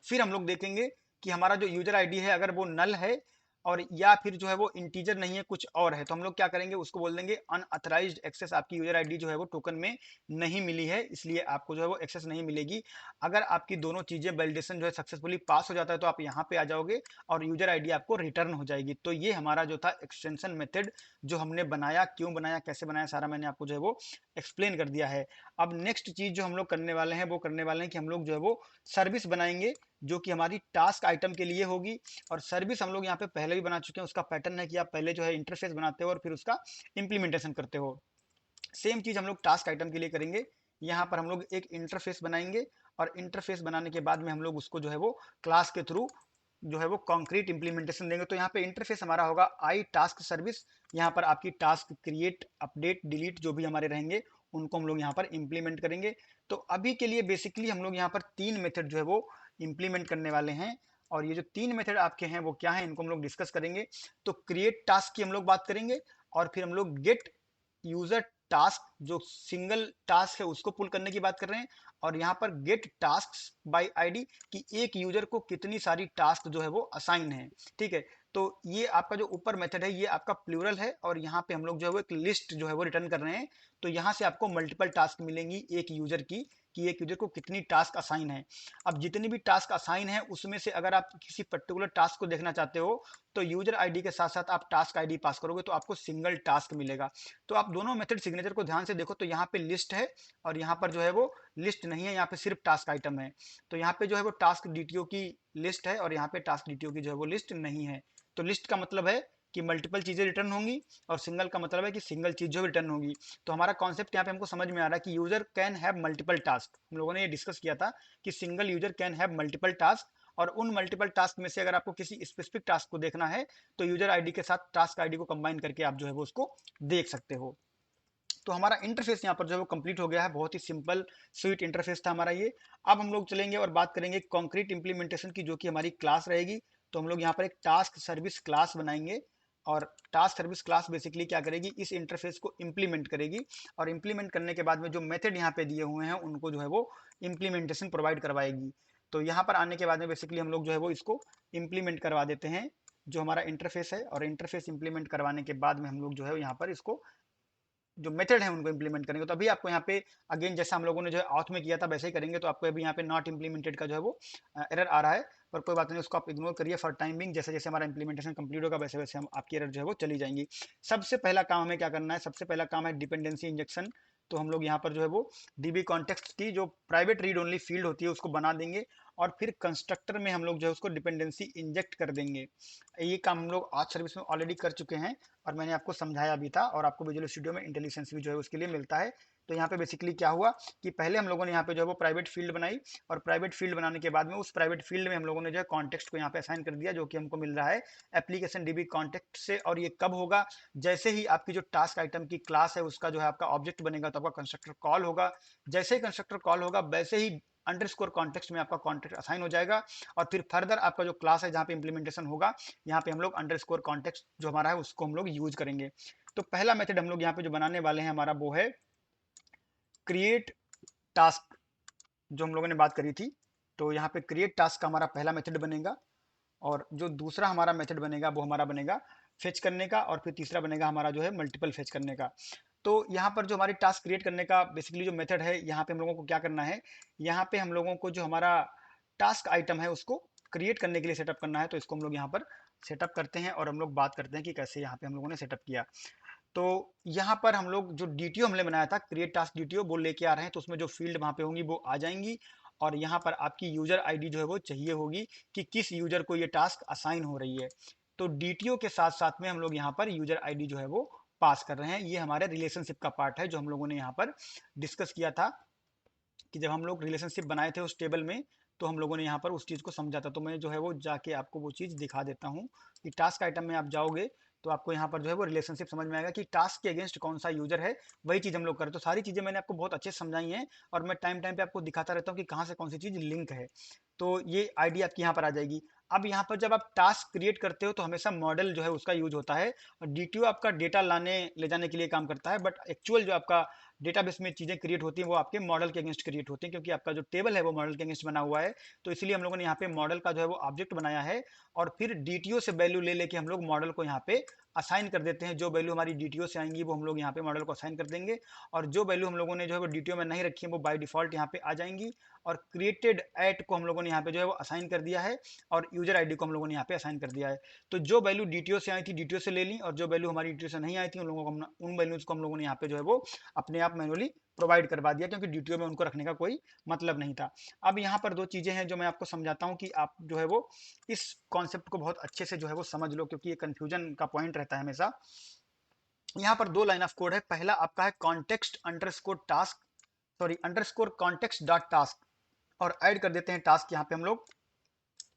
फिर हम लोग देखेंगे कि हमारा जो यूजर आईडी है, अगर वो नल है और या फिर जो है वो इंटीजर नहीं है, कुछ और है, तो हम लोग क्या करेंगे, उसको बोल देंगे अनअथराइज्ड एक्सेस। आपकी यूजर आईडी जो है वो टोकन में नहीं मिली है, इसलिए आपको जो है वो एक्सेस नहीं मिलेगी। अगर आपकी दोनों चीजें वैलिडेशन जो है सक्सेसफुली पास हो जाता है, तो आप यहाँ पे आ जाओगे और यूजर आईडी आपको रिटर्न हो जाएगी। तो ये हमारा जो था एक्सटेंशन मेथड जो हमने बनाया, क्यों बनाया, कैसे बनाया, सारा मैंने आपको जो है वो एक्सप्लेन कर दिया है। अब नेक्स्ट चीज जो हम लोग करने वाले हैं, वो करने वाले हैं कि हम लोग जो है वो सर्विस बनाएंगे, जो कि हमारी टास्क आइटम के लिए होगी। और सर्विस हम लोग यहाँ पे पहले भी बना चुके हैं। उसका पैटर्न है कि आप पहले जो है इंटरफेस बनाते हो और फिर उसका इम्प्लीमेंटेशन करते हो। सेम चीज हम लोग टास्क आइटम के लिए करेंगे। यहाँ पर हम लोग एक इंटरफेस बनाएंगे, और इंटरफेस बनाने के बाद में हम लोग उसको जो है वो क्लास के थ्रू जो है वो कॉन्क्रीट इंप्लीमेंटेशन देंगे। तो यहाँ पे इंटरफेस हमारा होगा आई टास्क सर्विस। यहाँ पर आपकी टास्क क्रिएट, अपडेट, डिलीट जो भी हमारे रहेंगे, उनको हम लोग यहाँ पर इम्प्लीमेंट करेंगे। तो अभी के लिए बेसिकली हम लोग यहाँ पर 3 मेथड जो है वो इम्प्लीमेंट करने वाले हैं। और ये जो 3 मेथड आपके हैं वो क्या है, इनको हम लोग डिस्कस करेंगे। तो क्रिएट टास्क की हम लोग बात करेंगे, और फिर हम लोग गेट यूजर टास्क, जो सिंगल टास्क है उसको पुल करने की बात कर रहे हैं। और यहाँ पर गेट टास्क बाय आईडी, कि एक यूजर को कितनी सारी टास्क जो है वो असाइन है, ठीक है। तो ये आपका जो ऊपर मेथड है ये आपका प्लूरल है, और यहाँ पे हम लोग जो है वो एक लिस्ट जो है वो रिटर्न कर रहे हैं। तो यहाँ से आपको मल्टीपल टास्क मिलेंगी एक यूजर की, कि एक यूजर को कितनी टास्क असाइन है। अब जितनी भी टास्क असाइन है उसमें से अगर आप किसी पर्टिकुलर टास्क को देखना चाहते हो, तो यूजर आईडी के साथ साथ आप टास्क आईडी पास करोगे, तो आपको सिंगल टास्क मिलेगा। तो आप दोनों मेथड सिग्नेचर को ध्यान से देखो, तो यहाँ पे लिस्ट है, और यहाँ पर जो है वो लिस्ट नहीं है, यहाँ पे सिर्फ टास्क आइटम है। तो यहाँ पे जो है वो टास्क डीटीओ की लिस्ट है, और यहाँ पे टास्क डीटीओ की जो है वो लिस्ट नहीं है। तो लिस्ट का मतलब है कि मल्टीपल चीजें रिटर्न होंगी, और सिंगल का मतलब है कि सिंगल चीज जो रिटर्न होगी। तो हमारा कॉन्सेप्ट यहाँ पे हमको समझ में आ रहा है कि user can have multiple task. हम लोगों ने ये डिस्कस किया था कि single user can have multiple task, और उन मल्टीपल टास्क में से अगर आपको किसी स्पेसिफिक टास्क को देखना है, तो यूजर आईडी के साथ टास्क आईडी को कंबाइन करके आप जो है वो उसको देख सकते हो। तो हमारा इंटरफेस यहाँ पर जो है वो कंप्लीट हो गया है। बहुत ही सिंपल स्वीट इंटरफेस था हमारा ये। अब हम लोग चलेंगे और बात करेंगे कॉन्क्रीट इंप्लीमेंटेशन की, जो कि हमारी क्लास रहेगी। तो हम लोग यहाँ पर एक टास्क सर्विस क्लास बनाएंगे, और टास्क सर्विस क्लास बेसिकली क्या करेगी, इस इंटरफेस को इम्प्लीमेंट करेगी। और इम्प्लीमेंट करने के बाद में जो मेथड यहाँ पे दिए हुए हैं उनको जो है वो इम्प्लीमेंटेशन प्रोवाइड करवाएगी। तो यहाँ पर आने के बाद में बेसिकली हम लोग जो है वो इसको इम्प्लीमेंट करवा देते हैं, जो हमारा इंटरफेस है। और इंटरफेस इम्प्लीमेंट करवाने के बाद में हम लोग जो है यहाँ पर इसको जो मेथड है उनको इम्प्लीमेंट करेंगे। तो अभी आपको यहाँ पे अगेन जैसा हम लोगों ने जो है ऑथ में किया था वैसे ही करेंगे। तो आपको अभी यहाँ पे नॉट इम्प्लीमेंटेड का जो है वो एरर आ रहा है, पर कोई बात नहीं, उसको आप इग्नोर करिए फॉर टाइम बिंग। जैसे जैसे हमारा इंप्लीमेंटेशन कंप्लीट होगा वैसे वैसे हम आपकी एरर जो है वो चली जाएंगी। सबसे पहला काम हमें क्या करना है, सबसे पहला काम है डिपेंडेंसी इंजेक्शन। तो हम लोग यहाँ पर जो है वो डीबी कॉन्टेक्स्ट की जो प्राइवेट रीड ओनली फील्ड होती है उसको बना देंगे, और फिर कंस्ट्रक्टर में हम लोग जो है उसको डिपेंडेंसी इंजेक्ट कर देंगे। ये काम हम लोग आज सर्विस में ऑलरेडी कर चुके हैं, और मैंने आपको समझाया भी था, और आपको विजुअल स्टूडियो में इंटेलिजेंस भी जो है उसके लिए मिलता है। तो यहाँ पे बेसिकली क्या हुआ कि पहले हम लोगों ने यहाँ पे जो है वो प्राइवेट फील्ड बनाई, और प्राइवेट फील्ड बनाने के बाद में उस प्राइवेट फील्ड में हम लोगों ने जो है कॉन्टेक्स्ट को यहाँ पे असाइन कर दिया, जो कि हमको मिल रहा है एप्लीकेशन डीबी कॉन्टेक्ट से। और ये कब होगा, जैसे ही आपकी जो टास्क आइटम की क्लास है उसका जो है आपका ऑब्जेक्ट बनेगा तो आपका कंस्ट्रक्टर कॉल होगा। जैसे ही कंस्ट्रक्टर कॉल होगा वैसे ही अंडरस्कोर कॉन्टेक्स्ट में आपका कॉन्टेक्ट असाइन हो जाएगा, और फिर फर्दर आपका जो क्लास है जहाँ पे इंप्लीमेंटेशन होगा, यहाँ पे हम लोग अंडरस्कोर कॉन्टेक्स्ट जो हमारा है उसको हम लोग यूज करेंगे। तो पहला मेथड हम लोग यहाँ पे जो बनाने वाले हैं हमारा वो है क्रिएट टास्क, जो हम लोगों ने बात करी थी। तो यहाँ पे क्रिएट टास्क का हमारा पहला मेथड बनेगा, और जो दूसरा हमारा मेथड बनेगा वो हमारा बनेगा फेच करने का, और फिर तीसरा बनेगा हमारा जो है मल्टीपल फेच करने का। तो यहाँ पर जो हमारी टास्क क्रिएट करने का बेसिकली जो मेथड है, यहाँ पे हम लोगों को क्या करना है, यहाँ पे हम लोगों को जो हमारा टास्क आइटम है उसको क्रिएट करने के लिए सेटअप करना है। तो इसको हम लोग यहाँ पर सेटअप करते हैं और हम लोग बात करते हैं कि कैसे यहाँ पे हम लोगों ने सेटअप किया। तो यहाँ पर हम लोग जो डीटीओ हमने बनाया था क्रिएट टास्क डीटीओ वो लेके आ रहे हैं, तो उसमें जो फील्ड वहाँ पे होंगी वो आ जाएंगी, और यहाँ पर आपकी यूजर आईडी जो है वो चाहिए होगी कि किस यूजर को ये टास्क असाइन हो रही है। तो डीटीओ के साथ साथ में हम लोग यहाँ पर यूजर आईडी जो है वो पास कर रहे हैं। ये हमारे रिलेशनशिप का पार्ट है जो हम लोगों ने यहाँ पर डिस्कस किया था कि जब हम लोग रिलेशनशिप बनाए थे उस टेबल में, तो हम लोगों ने यहाँ पर उस चीज़ को समझा था। तो मैं जो है वो जाके आपको वो चीज़ दिखा देता हूँ कि टास्क आइटम में आप जाओगे तो आपको यहाँ पर जो है वो रिलेशनशिप समझ में आएगा कि टास्क के अगेंस्ट कौन सा यूजर है, वही चीज़ हम लोग करें। तो सारी चीज़ें मैंने आपको बहुत अच्छे से समझाई हैं, और मैं टाइम टाइम पे आपको दिखाता रहता हूँ कि कहाँ से कौन सी चीज़ लिंक है। तो ये आईडी आपकी यहाँ पर आ जाएगी। अब यहाँ पर जब आप टास्क क्रिएट करते हो तो हमेशा मॉडल जो है उसका यूज होता है, और डीटीओ आपका डेटा लाने ले जाने के लिए काम करता है, बट एक्चुअल जो आपका डेटाबेस में चीज़ें क्रिएट होती हैं वो आपके मॉडल के अगेंस्ट क्रिएट होती हैं, क्योंकि आपका जो टेबल है वो मॉडल के अगेंस्ट बना हुआ है। तो इसलिए हम लोगों ने यहाँ पे मॉडल का जो है वो ऑब्जेक्ट बनाया है, और फिर डीटीओ से वैल्यू ले लेके हम लोग मॉडल को यहाँ पे असाइन कर देते हैं। जो वैल्यू हमारी डीटीओ से आएंगी वो हम लोग यहाँ पे मॉडल को असाइन कर देंगे, और जो वैल्यू हम लोगों ने जो है वो डीटीओ में नहीं रखी है वो बाय डिफॉल्ट यहाँ पे आ जाएंगी। और क्रिएटेड एट को हम लोगों ने यहाँ पे जो है वो असाइन कर दिया है, और यूजर आईडी को हम लोगों ने यहाँ पे असाइन कर दिया है। तो जो वैल्यू डीटीओ से आई थी डीटीओ से ले ली, और जो वैल्यू हमारी डीटीओ से नहीं आई थी उन लोगों को उन वैल्यूज को हम लोगों ने यहाँ पे जो है वो अपने आप मैनुअली प्रोवाइड करवा दिया, क्योंकि डीटीओ में उनको रखने का कोई मतलब नहीं था। अब यहाँ पर दो चीजें हैं जो मैं आपको समझाता हूँ कि आप जो है वो इस कॉन्सेप्ट को बहुत अच्छे से जो है वो समझ लो, क्योंकि ये कंफ्यूजन का पॉइंट रहता है हमेशा। यहाँ पर दो लाइन ऑफ कोड है। पहला आपका है context underscore task, sorry underscore context dot task, और ऐड कर देते हैं टास्क यहाँ पे हम लोग।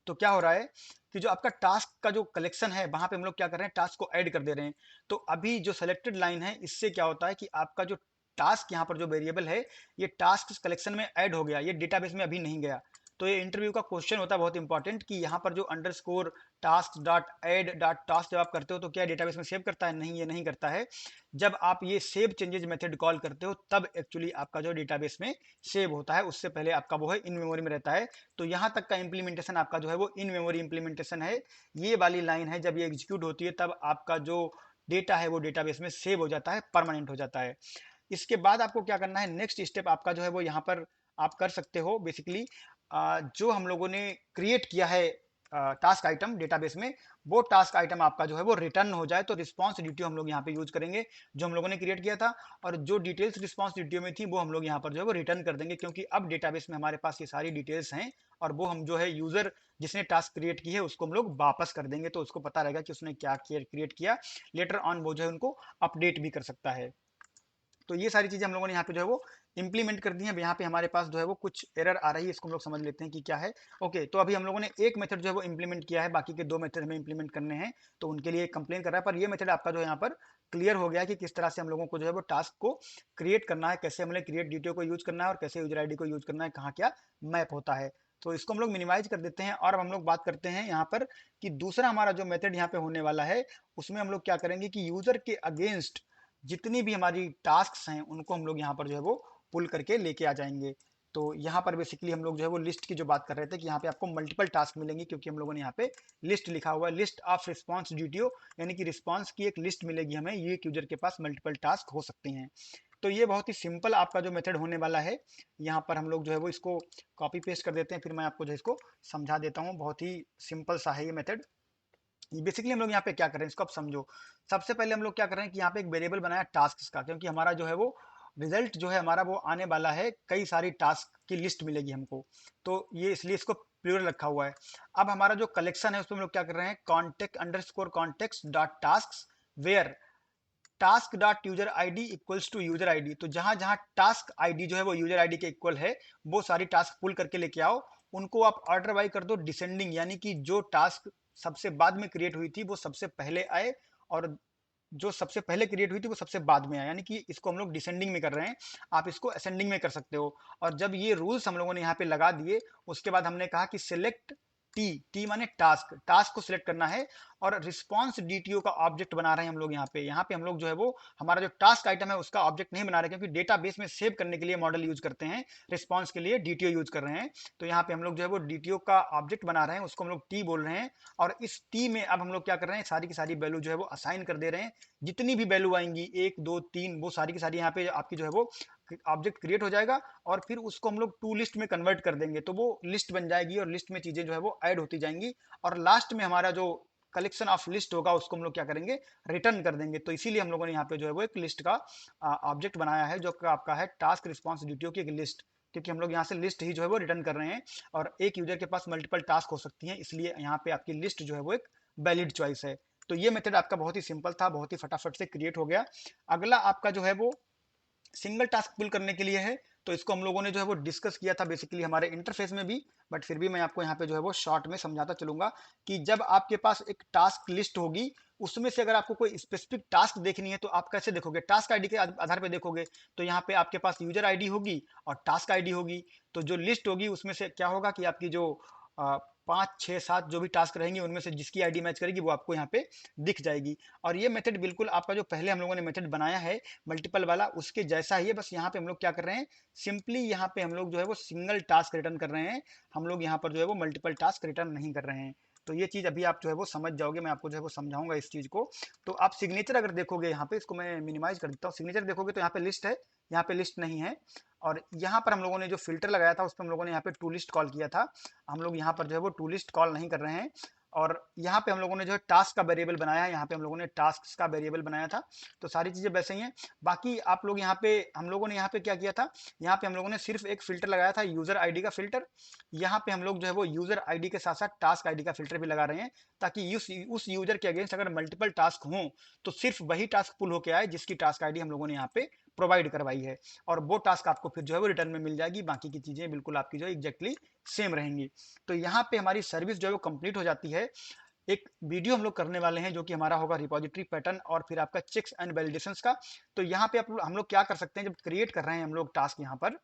तो क्या हो रहा है कि जो आपका टास्क का जो कलेक्शन है वहां पे हम लोग क्या कर रहे हैं, टास्क को ऐड कर दे रहे हैं। तो अभी जो सेलेक्टेड लाइन है इससे क्या होता है कि आपका जो टास्क यहाँ पर जो वेरिएबल है ये टास्क कलेक्शन में ऐड हो गया, ये डेटाबेस में अभी नहीं गया। तो ये इंटरव्यू का क्वेश्चन होता है बहुत इंपॉर्टेंट कि यहाँ पर जो underscore task dot add dot task जब आप करते हो तो क्या डेटाबेस में सेव करता है? नहीं, ये नहीं करता है। जब आप ये सेव चेंजेस मेथड कॉल करते हो तब एक्चुअली आपका जो डेटाबेस में सेव होता है, उससे पहले आपका वो है इन मेमोरी में रहता है। तो यहाँ तक का इम्प्लीमेंटेशन आपका जो है वो इन मेमोरी इम्प्लीमेंटेशन है। ये वाली लाइन है जब ये एग्जीक्यूट होती है तब आपका जो डेटा है वो डेटाबेस में सेव हो जाता है, परमानेंट हो जाता है। इसके बाद आपको क्या करना है, नेक्स्ट स्टेप आपका जो है वो यहाँ पर आप कर सकते हो बेसिकली जो हम लोगों ने क्रिएट किया है टास्क आइटम डेटाबेस में, वो टास्क आइटम आपका जो है वो रिटर्न हो जाए। तो रिस्पॉन्स डीटीओ हम लोग यहाँ पे यूज करेंगे जो हम लोगों ने क्रिएट किया था, और जो डिटेल्स रिस्पॉन्स डीटीओ में थी वो हम लोग यहाँ पर जो है वो रिटर्न कर देंगे, क्योंकि अब डेटाबेस में हमारे पास ये सारी डिटेल्स हैं, और वो हम जो है यूजर जिसने टास्क क्रिएट की है उसको हम लोग वापस कर देंगे, तो उसको पता रहेगा कि उसने क्या क्रिएट किया। लेटर ऑन वो जो है उनको अपडेट भी कर सकता है। तो ये सारी चीजें हम लोगों ने यहाँ पे जो है वो इंप्लीमेंट कर दी है। अब यहाँ पे हमारे पास जो है वो कुछ एरर आ रही है, इसको हम लोग समझ लेते हैं कि क्या है। ओके, तो अभी हम लोगों ने एक मेथड जो है वो इंप्लीमेंट किया है, बाकी के दो मेथड हमें इंप्लीमेंट करने हैं, तो उनके लिए कंप्लेन कर रहा है। पर ये मेथड आपका जो है यहाँ पर क्लियर हो गया है कि किस तरह से हम लोगों को जो है वो टास्क को क्रिएट करना है, कैसे हमने क्रिएट डिटेल को यूज करना है, और कैसे यूजर आईडी को यूज करना है, कहाँ क्या मैप होता है। तो इसको हम लोग मिनिमाइज कर देते हैं, और अब हम लोग बात करते हैं यहाँ पर कि दूसरा हमारा जो मेथड यहाँ पे होने वाला है उसमें हम लोग क्या करेंगे कि यूजर के अगेंस्ट जितनी भी हमारी टास्क्स हैं उनको हम लोग यहाँ पर जो है वो पुल करके लेके आ जाएंगे। तो यहाँ पर बेसिकली हम लोग जो है वो लिस्ट की जो बात कर रहे थे कि यहाँ पे आपको मल्टीपल टास्क मिलेंगे, क्योंकि हम लोगों ने यहाँ पे लिस्ट लिखा हुआ है, लिस्ट ऑफ रिस्पॉन्स डीटीओ, यानी कि रिस्पॉन्स की एक लिस्ट मिलेगी हमें, ये एक यूजर के पास मल्टीपल टास्क हो सकते हैं। तो ये बहुत ही सिंपल आपका जो मेथड होने वाला है। यहाँ पर हम लोग जो है वो इसको कॉपी पेस्ट कर देते हैं, फिर मैं आपको जो है इसको समझा देता हूँ। बहुत ही सिंपल सा है ये मेथड। बेसिकली हम लोग यहाँ पे क्या कर रहे हैं इसको आप समझो। सबसे पहले हम लोग क्या कर रहे हैं कि यहाँ पे एक वेरिएबल बनाया टास्क का, क्योंकि हमारा जो है वो रिजल्ट जो है हमारा वो आने वाला है, कई सारी टास्क की लिस्ट मिलेगी हमको, तो ये इसलिए इसको प्लूरल रखा हुआ है। अब हमारा जो कलेक्शन है उसमें हम लोग क्या कर रहे हैं, context underscore context dot task where task dot user ID equals to user ID, तो जहां जहां टास्क आईडी जो है वो यूजर आईडी के इक्वल है वो सारी टास्क पुल करके लेके आओ। उनको आप ऑर्डर वाई कर दो डिसेंडिंग, यानी कि जो टास्क सबसे बाद में क्रिएट हुई थी वो सबसे पहले आए, और जो सबसे पहले क्रिएट हुई थी वो सबसे बाद में आया, यानी कि इसको हम लोग डिसेंडिंग में कर रहे हैं। आप इसको असेंडिंग में कर सकते हो। और जब ये रूल्स हम लोगों ने यहाँ पे लगा दिए, उसके बाद हमने कहा कि सिलेक्ट टी, टी माने टास्क, टास्क को सिलेक्ट करना है। और रिस्पॉन्स डीटीओ का ऑब्जेक्ट बना रहे हैं हम लोग यहाँ पे हम लोग जो है वो हमारा जो टास्क आइटम है उसका ऑब्जेक्ट नहीं बना रहे, क्योंकि डेटाबेस में सेव करने के लिए मॉडल यूज करते हैं, रिस्पॉन्स के लिए डीटीओ यूज कर रहे हैं। तो यहाँ पे हम लोग जो है वो डीटीओ का ऑब्जेक्ट बना रहे हैं, उसको हम लोग टी बोल रहे हैं। और इस टी में अब हम लोग क्या कर रहे हैं, सारी की सारी वैल्यू जो है वो असाइन कर दे रहे हैं। जितनी भी वैल्यू आएंगी 1 2 3, वो सारी की सारी यहाँ पे आपकी जो है वो ऑब्जेक्ट क्रिएट हो जाएगा। और फिर उसको हम लोग टू लिस्ट में कन्वर्ट कर देंगे, तो वो लिस्ट बन जाएगी और लिस्ट में चीजें जो है वो ऐड होती जाएंगी। और लास्ट में हमारा जो कलेक्शन ऑफ लिस्ट होगा उसको हम लोग क्या करेंगे, रिटर्न कर देंगे। तो इसीलिए हम लोगों ने यहाँ पे जो है वो एक लिस्ट का ऑब्जेक्ट बनाया है, जो कि आपका है टास्क रिस्पॉन्स ड्यूटियों की एक लिस्ट, क्योंकि हम लोग यहाँ से लिस्ट ही जो है वो रिटर्न कर रहे हैं। और एक यूजर के पास मल्टीपल टास्क हो सकती हैं, इसलिए यहाँ पे आपकी लिस्ट जो है वो एक वैलिड चॉइस है। तो ये मेथड आपका बहुत ही सिंपल था, बहुत ही फटाफट से क्रिएट हो गया। अगला आपका जो है वो सिंगल टास्क पुल करने के लिए है। तो इसको हम लोगों ने जो है वो डिस्कस किया था बेसिकली हमारे इंटरफेस में भी, बट फिर भी मैं आपको यहाँ पे जो है वो शॉर्ट में समझाता चलूंगा कि जब आपके पास एक टास्क लिस्ट होगी, उसमें से अगर आपको कोई स्पेसिफिक टास्क देखनी है तो आप कैसे देखोगे, टास्क आईडी के आधार पे देखोगे। तो यहाँ पे आपके पास यूजर आईडी होगी और टास्क आईडी होगी। तो जो लिस्ट होगी उसमें से क्या होगा कि आपकी जो 5 6 7 जो भी टास्क रहेंगे उनमें से जिसकी आईडी मैच करेगी वो आपको यहाँ पे दिख जाएगी। और ये मेथड बिल्कुल आपका जो पहले हम लोगों ने मेथड बनाया है मल्टीपल वाला उसके जैसा ही है, बस यहाँ पे हम लोग क्या कर रहे हैं, सिंपली यहाँ पे हम लोग जो है वो सिंगल टास्क रिटर्न कर रहे हैं। हम लोग यहाँ पर जो है वो मल्टीपल टास्क रिटर्न नहीं कर रहे हैं। तो ये चीज़ अभी आप जो है वो समझ जाओगे, मैं आपको जो है वो समझाऊंगा इस चीज़ को। तो आप सिग्नेचर अगर देखोगे यहाँ पे, इसको मैं मिनिमाइज कर देता हूँ, सिग्नेचर देखोगे तो यहाँ पे लिस्ट है, यहाँ पे लिस्ट नहीं है। और यहाँ पर हम लोगों ने जो फिल्टर लगाया था उस पर हम लोगों ने यहाँ पे टू लिस्ट कॉल किया था, हम लोग यहाँ पर जो है वो टू लिस्ट कॉल नहीं कर रहे हैं। और यहाँ पे हम लोगों ने जो है टास्क का वेरिएबल बनाया है, यहाँ पे हम लोगों ने टास्क का वेरिएबल बनाया था। तो सारी चीजें वैसे ही हैं। बाकी आप लोग यहाँ पे, हम लोगों ने यहाँ पे क्या किया था, यहाँ पे हम लोगों ने सिर्फ एक फिल्टर लगाया था यूजर आईडी का फिल्टर। यहाँ पे हम लोग जो है वो यूजर आईडी के साथ साथ टास्क आईडी का फिल्टर भी लगा रहे हैं, ताकि उस यूजर के अगेंस्ट अगर मल्टीपल टास्क हों तो सिर्फ वही टास्क पुल होके आए जिसकी टास्क आईडी हम लोगों ने यहाँ पे प्रोवाइड करवाई है। और वो टास्क आपको फिर जो है वो रिटर्न में मिल जाएगी, बाकी की चीजें बिल्कुल आपकी जो है एग्जैक्टली सेम रहेंगी। तो यहाँ पे हमारी सर्विस जो है वो कंप्लीट हो जाती है। एक वीडियो हम लोग करने वाले हैं जो कि हमारा होगा रिपॉजिटरी पैटर्न और फिर आपका चेक्स एंड वैलिडेशंस का। तो यहाँ पे हम लोग क्या कर सकते हैं, जब क्रिएट कर रहे हैं हम लोग टास्क यहाँ पर,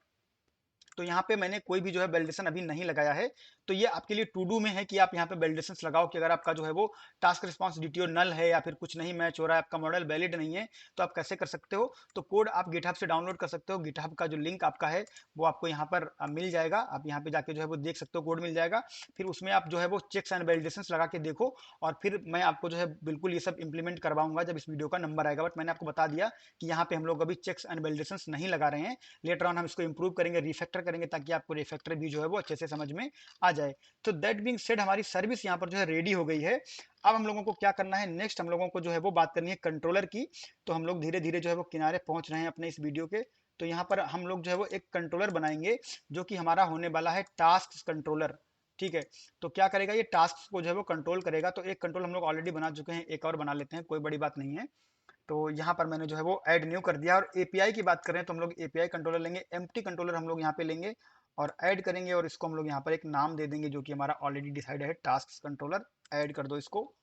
तो यहाँ पे मैंने कोई भी जो है वैलिडेशन अभी नहीं लगाया है। तो ये आपके लिए टू डू में है कि आप यहाँ पे वैलिडेशन लगाओ कि अगर आपका जो है वो टास्क रिस्पांस डीटीओ नल है या फिर कुछ नहीं मैच हो रहा है, आपका मॉडल वैलिड नहीं है, तो आप कैसे कर सकते हो। तो कोड आप गिटहब से डाउनलोड कर सकते हो, गिटहब का जो लिंक आपका है वो आपको यहाँ पर मिल जाएगा, आप यहाँ पे जाके जो है वो देख सकते हो, कोड मिल जाएगा। फिर उसमें आप जो है वो चेक्स एंड वैलिडेशन लगा के देखो, और फिर मैं आपको जो है बिल्कुल ये सब इंप्लीमेंट करवाऊंगा जब इस वीडियो का नंबर आएगा। बट मैंने आपको बता दिया कि यहाँ पे हम लोग अभी चेक्स एंड वैलिडेशन नहीं लगा रहे हैं, लेटर ऑन हम इसको इंप्रूव करेंगे, रिफैक्टर करेंगे, ताकि आपको रिफैक्टर भी जो है वो अच्छे से समझ में आ जाए। तो दैट बीइंग सेड हमारी सर्विस यहाँ पर जो है रेडी हो गई है। अब हम लोगों को क्या करना है, नेक्स्ट हम लोगों को जो है वो बात करनी है कंट्रोलर की। तो हम लोग धीरे धीरे जो है वो किनारे पहुंच रहे हैं अपने इस वीडियो के। तो यहाँ पर हम लोग जो है वो एक कंट्रोलर बनाएंगे जो कि हमारा होने वाला है टास्क कंट्रोलर। ठीक है। तो क्या करेगा, ये टास्क को जो है वो कंट्रोल करेगा। तो एक कंट्रोल हम लोग ऑलरेडी बना चुके हैं, एक और बना लेते हैं, कोई बड़ी बात नहीं है। तो यहाँ पर मैंने जो है वो ऐड न्यू कर दिया। और एपीआई की बात करें तो हम लोग एपीआई कंट्रोलर लेंगे, एम्प्टी कंट्रोलर हम लोग यहाँ पे लेंगे और ऐड करेंगे, और इसको हम लोग यहाँ पर एक नाम दे देंगे जो कि हमारा ऑलरेडी डिसाइड है, टास्क कंट्रोलर। ऐड कर दो इसको।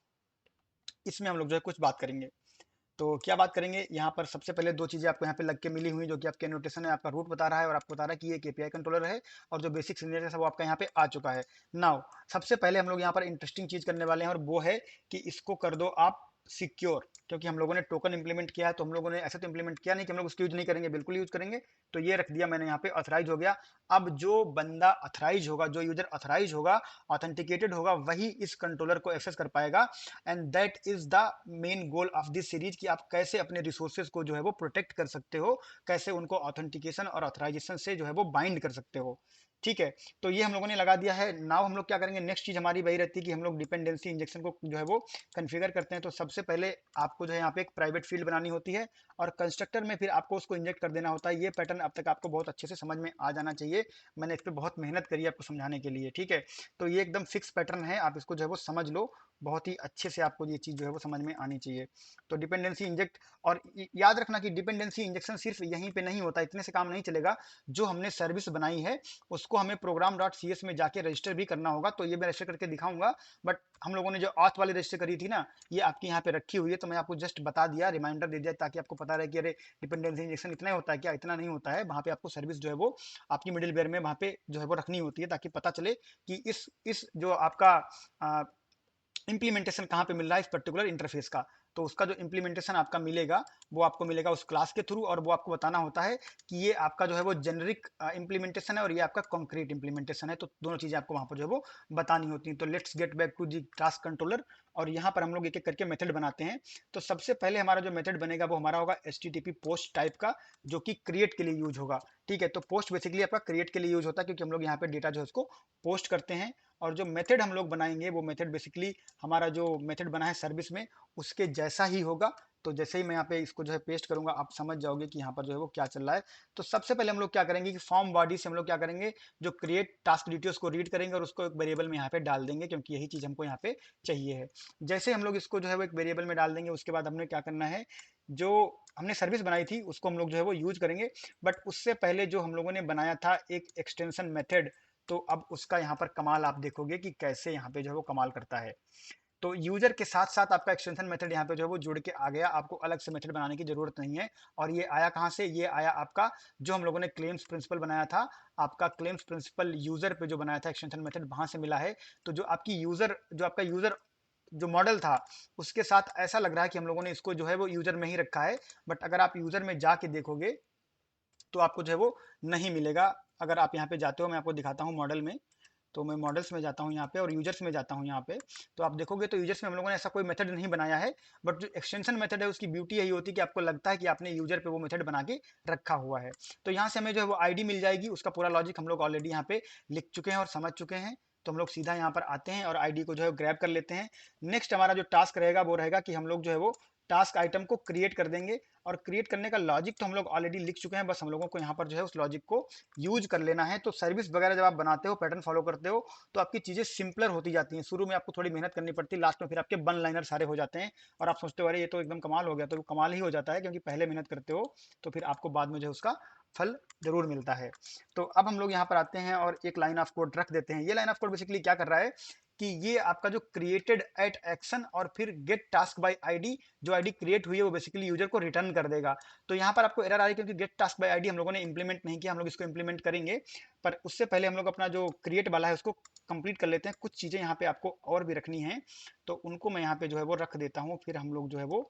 इसमें हम लोग जो है कुछ बात करेंगे। तो क्या बात करेंगे, यहाँ पर सबसे पहले दो चीजें आपको यहाँ पे लग के मिली हुई, जो कि आपके नोटेशन है, आपका रूट बता रहा है और आपको बता रहा है कि ये एक एपीआई कंट्रोलर है, और जो बेसिक सिग्नेचर है वो आपका यहाँ पे आ चुका है। नाउ सबसे पहले हम लोग यहाँ पर इंटरेस्टिंग चीज करने वाले हैं, और वो है कि इसको कर दो आप सिक्योर। क्योंकि हम लोगों ने टोकन इंप्लीमेंट किया है, तो हम लोगों ने ऐसे तो इंप्लीमेंट किया नहीं कि हम लोग उसको यूज नहीं करेंगे, बिल्कुल यूज करेंगे। तो ये रख दिया मैंने यहाँ पे, ऑथराइज हो गया। अब जो बंदा ऑथराइज होगा, जो यूजर ऑथराइज होगा, ऑथेंटिकेटेड होगा, वही इस कंट्रोलर को एक्सेस कर पाएगा। And that is the main goal of this series, कि आप कैसे अपने रिसोर्सेज को जो है वो प्रोटेक्ट कर सकते हो, कैसे उनको ऑथेंटिकेशन और ऑथराइजेशन से जो है वो बाइंड कर सकते हो। ठीक है। तो ये हम लोगों ने लगा दिया है। नाउ हम लोग क्या करेंगे, नेक्स्ट चीज हमारी वही रहती है कि हम लोग डिपेंडेंसी इंजेक्शन को जो है वो कन्फिगर करते हैं। तो सबसे पहले आपको जो है यहाँ पे एक प्राइवेट फील्ड बनानी होती है, और कंस्ट्रक्टर में फिर आपको उसको इंजेक्ट कर देना होता है। ये पैटर्न अब तक आपको बहुत अच्छे से समझ में आ जाना चाहिए, मैंने इस पर बहुत मेहनत करी है आपको समझाने के लिए। ठीक है। तो ये एकदम फिक्स पैटर्न है, आप इसको जो है वो समझ लो, बहुत ही अच्छे से आपको ये चीज़ जो है वो समझ में आनी चाहिए। तो डिपेंडेंसी इंजेक्ट, और याद रखना कि डिपेंडेंसी इंजेक्शन सिर्फ यहीं पे नहीं होता, इतने से काम नहीं चलेगा। जो हमने सर्विस बनाई है उसको हमें प्रोग्राम डॉट सी एस में जाके रजिस्टर भी करना होगा, तो ये मैं रजिस्टर करके दिखाऊंगा। बट हम लोगों ने जो ऑथ वाली रजिस्टर करी थी ना, ये आपकी यहाँ पे रखी हुई है, तो मैं आपको जस्ट बता दिया, रिमाइंडर दे दिया, ताकि आपको पता रहे कि अरे डिपेंडेंसी इंजेक्शन इतना ही होता है क्या, इतना नहीं होता है। वहाँ पे आपको सर्विस जो है वो आपकी मिडिल वेयर में वहाँ पे जो है वो रखनी होती है, ताकि पता चले कि इस जो आपका इम्प्लीमेंटेशन कहाँ पे मिल रहा है इस पर्टिकुलर इंटरफेस का। तो उसका जो इम्प्लीमेंटेशन आपका मिलेगा वो आपको मिलेगा उस क्लास के थ्रू, और वो आपको बताना होता है कि ये आपका जो है वो जेनरिक इम्प्लीमेंटेशन है और ये आपका कॉन्क्रीट इम्प्लीमेंटेशन है। तो दोनों चीज़ें आपको वहाँ पर जो है वो बतानी होती हैं। तो let's get back to the task controller, और यहाँ पर हम लोग एक एक करके मेथड बनाते हैं। तो सबसे पहले हमारा जो मेथड बनेगा वो हमारा होगा HTTP पोस्ट टाइप का, जो कि क्रिएट के लिए यूज होगा। ठीक है, तो पोस्ट बेसिकली आपका क्रिएट के लिए यूज होता है, क्योंकि हम लोग यहाँ पे डेटा जो है उसको पोस्ट करते हैं। और जो मेथड हम लोग बनाएंगे वो मेथड बेसिकली हमारा जो मेथड बना है सर्विस में उसके जैसा ही होगा। तो जैसे ही मैं यहाँ पे इसको जो है पेस्ट करूंगा, आप समझ जाओगे कि यहाँ पर जो है वो क्या चल रहा है। तो सबसे पहले हम लोग क्या करेंगे कि फॉर्म बॉडी से हम लोग क्या करेंगे, जो क्रिएट टास्क डिटेल्स को रीड करेंगे और उसको एक वेरिएबल में यहाँ पे डाल देंगे, क्योंकि यही चीज़ हमको यहाँ पे चाहिए है। जैसे हम लोग इसको जो है वो एक वेरिएबल में डाल देंगे, उसके बाद हमने क्या करना है, जो हमने सर्विस बनाई थी उसको हम लोग जो है वो यूज करेंगे। बट उससे पहले जो हम लोगों ने बनाया था एक एक्सटेंशन मेथड, तो अब उसका यहाँ पर कमाल आप देखोगे कि कैसे यहाँ पे जो है वो कमाल करता है। तो यूजर के साथ साथ आपका एक्सटेंशन मेथड यहाँ पे जो है वो जुड़ के आ गया, आपको अलग से मेथड बनाने की जरूरत नहीं है। और ये आया कहाँ से, ये आया आपका जो हम लोगों ने क्लेम्स प्रिंसिपल बनाया था, आपका क्लेम्स प्रिंसिपल यूजर पे जो बनाया था एक्सटेंशन मेथड, वहां से मिला है। तो जो आपकी यूजर जो आपका यूजर जो मॉडल था उसके साथ ऐसा लग रहा है कि हम लोगों ने इसको जो है वो यूजर में ही रखा है। बट अगर आप यूजर में जाके देखोगे तो आपको जो है वो नहीं मिलेगा। अगर आप यहाँ पे जाते हो, मैं आपको दिखाता हूँ मॉडल में। तो मैं मॉडल्स में जाता हूँ यहाँ पे और यूजर्स में जाता हूँ यहाँ पे। तो आप देखोगे तो यूजर्स में हम लोगों ने ऐसा कोई मेथड नहीं बनाया है। बट जो एक्सटेंशन मेथड है उसकी ब्यूटी यही होती है कि आपको लगता है कि आपने यूजर पे वो मेथड बना के रखा हुआ है। तो यहाँ से हमें जो है वो आईडी मिल जाएगी, उसका पूरा लॉजिक हम लोग ऑलरेडी यहाँ पे लिख चुके हैं और समझ चुके हैं। तो हम लोग सीधा यहाँ पर आते हैं और आईडी को जो है ग्रैब कर लेते हैं। नेक्स्ट हमारा जो टास्क रहेगा वो रहेगा कि हम लोग जो है वो टास्क आइटम को क्रिएट कर देंगे। और क्रिएट करने का लॉजिक तो हम लोग ऑलरेडी लिख चुके हैं, बस हम लोगों को यहाँ पर जो है उस लॉजिक को यूज कर लेना है। तो सर्विस वगैरह जब आप बनाते हो, पैटर्न फॉलो करते हो, तो आपकी चीज़ें सिंपलर होती जाती हैं। शुरू में आपको थोड़ी मेहनत करनी पड़ती है, लास्ट में फिर आपके वन लाइनर सारे हो जाते हैं और आप सोचते हो अरे ये तो एकदम कमाल हो गया। तो वो कमाल ही हो जाता है, क्योंकि पहले मेहनत करते हो तो फिर आपको बाद में जो है उसका फल जरूर मिलता है। तो अब हम लोग यहाँ पर आते हैं और एक लाइन ऑफ कोड रख देते हैं। ये लाइन ऑफ कोड बेसिकली क्या कर रहा है कि ये आपका जो क्रिएटेड एट एक्शन और फिर गेट टास्क बाय आईडी, जो आईडी क्रिएट हुई है वो बेसिकली यूजर को रिटर्न कर देगा। तो यहाँ पर आपको एरर आ रही है क्योंकि गेट टास्क बाय आईडी हम लोगों ने इंप्लीमेंट नहीं किया, हम लोग इसको इंप्लीमेंट करेंगे। पर उससे पहले हम लोग अपना जो क्रिएट वाला है उसको कंप्लीट कर लेते हैं। कुछ चीज़ें यहाँ पे आपको और भी रखनी है, तो उनको मैं यहाँ पे जो है वो रख देता हूँ, फिर हम लोग जो है वो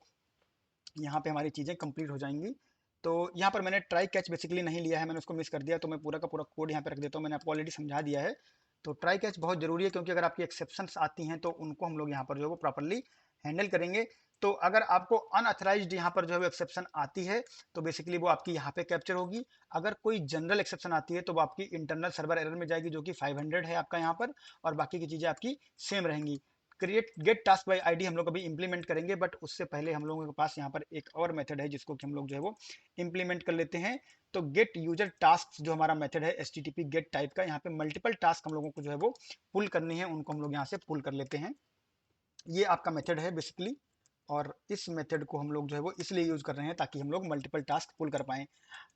यहाँ पे हमारी चीज़ें कंप्लीट हो जाएंगी। तो यहाँ पर मैंने ट्राई कैच बेसिकली नहीं लिया है, मैंने उसको मिस कर दिया, तो मैं पूरा का पूरा कोड यहाँ पे रख देता हूँ। मैंने आपको ऑलरेडी समझा दिया है। तो ट्राई कैच बहुत ज़रूरी है, क्योंकि अगर आपकी एक्सेप्शंस आती हैं तो उनको हम लोग यहाँ पर जो है वो प्रॉपरली हैंडल करेंगे। तो अगर आपको अनअथराइज्ड यहाँ पर जो है वो एक्सेप्शन आती है तो बेसिकली वो आपकी यहाँ पे कैप्चर होगी। अगर कोई जनरल एक्सेप्शन आती है तो वो आपकी इंटरनल सर्वर एरर में जाएगी, जो कि 500 है आपका यहाँ पर, और बाकी की चीज़ें आपकी सेम रहेंगी। Create get task by ID हम लोग अभी इंप्लीमेंट करेंगे, बट उससे पहले हम लोगों के पास यहाँ पर एक और मेथड है जिसको कि हम लोग जो है वो इंप्लीमेंट कर लेते हैं। तो गेट यूजर टास्क जो हमारा मेथड है HTTP गेट टाइप का, यहाँ पे मल्टीपल टास्क हम लोगों को जो है वो पुल करनी है, उनको हम लोग यहाँ से पुल कर लेते हैं। ये आपका मेथड है बेसिकली, और इस मेथड को हम लोग जो है वो इसलिए यूज कर रहे हैं ताकि हम लोग मल्टीपल टास्क पुल कर पाएं।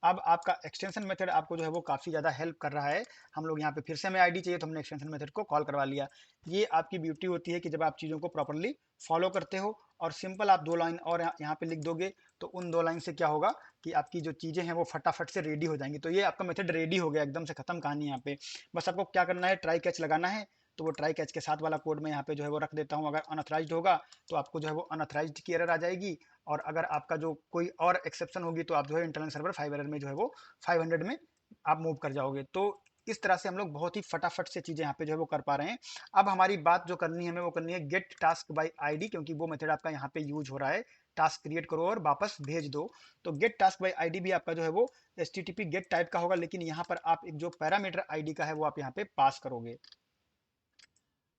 अब आपका एक्सटेंशन मेथड आपको जो है वो काफ़ी ज़्यादा हेल्प कर रहा है। हम लोग यहाँ पे फिर से हमें आईडी चाहिए तो हमने एक्सटेंशन मेथड को कॉल करवा लिया। ये आपकी ब्यूटी होती है कि जब आप चीज़ों को प्रॉपरली फॉलो करते हो और सिंपल आप दो लाइन और यहाँ पे लिख दोगे, तो उन दो लाइन से क्या होगा कि आपकी जो चीज़ें हैं वो फटाफट से रेडी हो जाएंगी। तो ये आपका मेथड रेडी हो गया, एकदम से खत्म कहानी यहाँ पे। बस आपको क्या करना है, ट्राई कैच लगाना है। तो वो ट्राई कैच के साथ वाला कोड मैं यहाँ पे जो है वो रख देता हूँ। अगर अनअथराइज्ड होगा तो आपको जो है वो अनअथराइज्ड की एरर आ जाएगी, और अगर आपका जो कोई और एक्सेप्शन होगी तो आप जो है इंटरनल सर्वर 5 एरर में जो है वो 500 में आप मूव कर जाओगे। तो इस तरह से हम लोग बहुत ही फटाफट से चीज़ें यहाँ पे जो है वो कर पा रहे हैं। अब हमारी बात जो करनी है हमें वो करनी है गेट टास्क बाय आईडी, क्योंकि वो मेथड आपका यहाँ पे यूज हो रहा है। टास्क क्रिएट करो और वापस भेज दो। तो गेट टास्क बाय आईडी भी आपका जो है वो HTTP गेट टाइप का होगा, लेकिन यहाँ पर आप एक जो पैरामीटर आईडी का है वो आप यहाँ पे पास करोगे।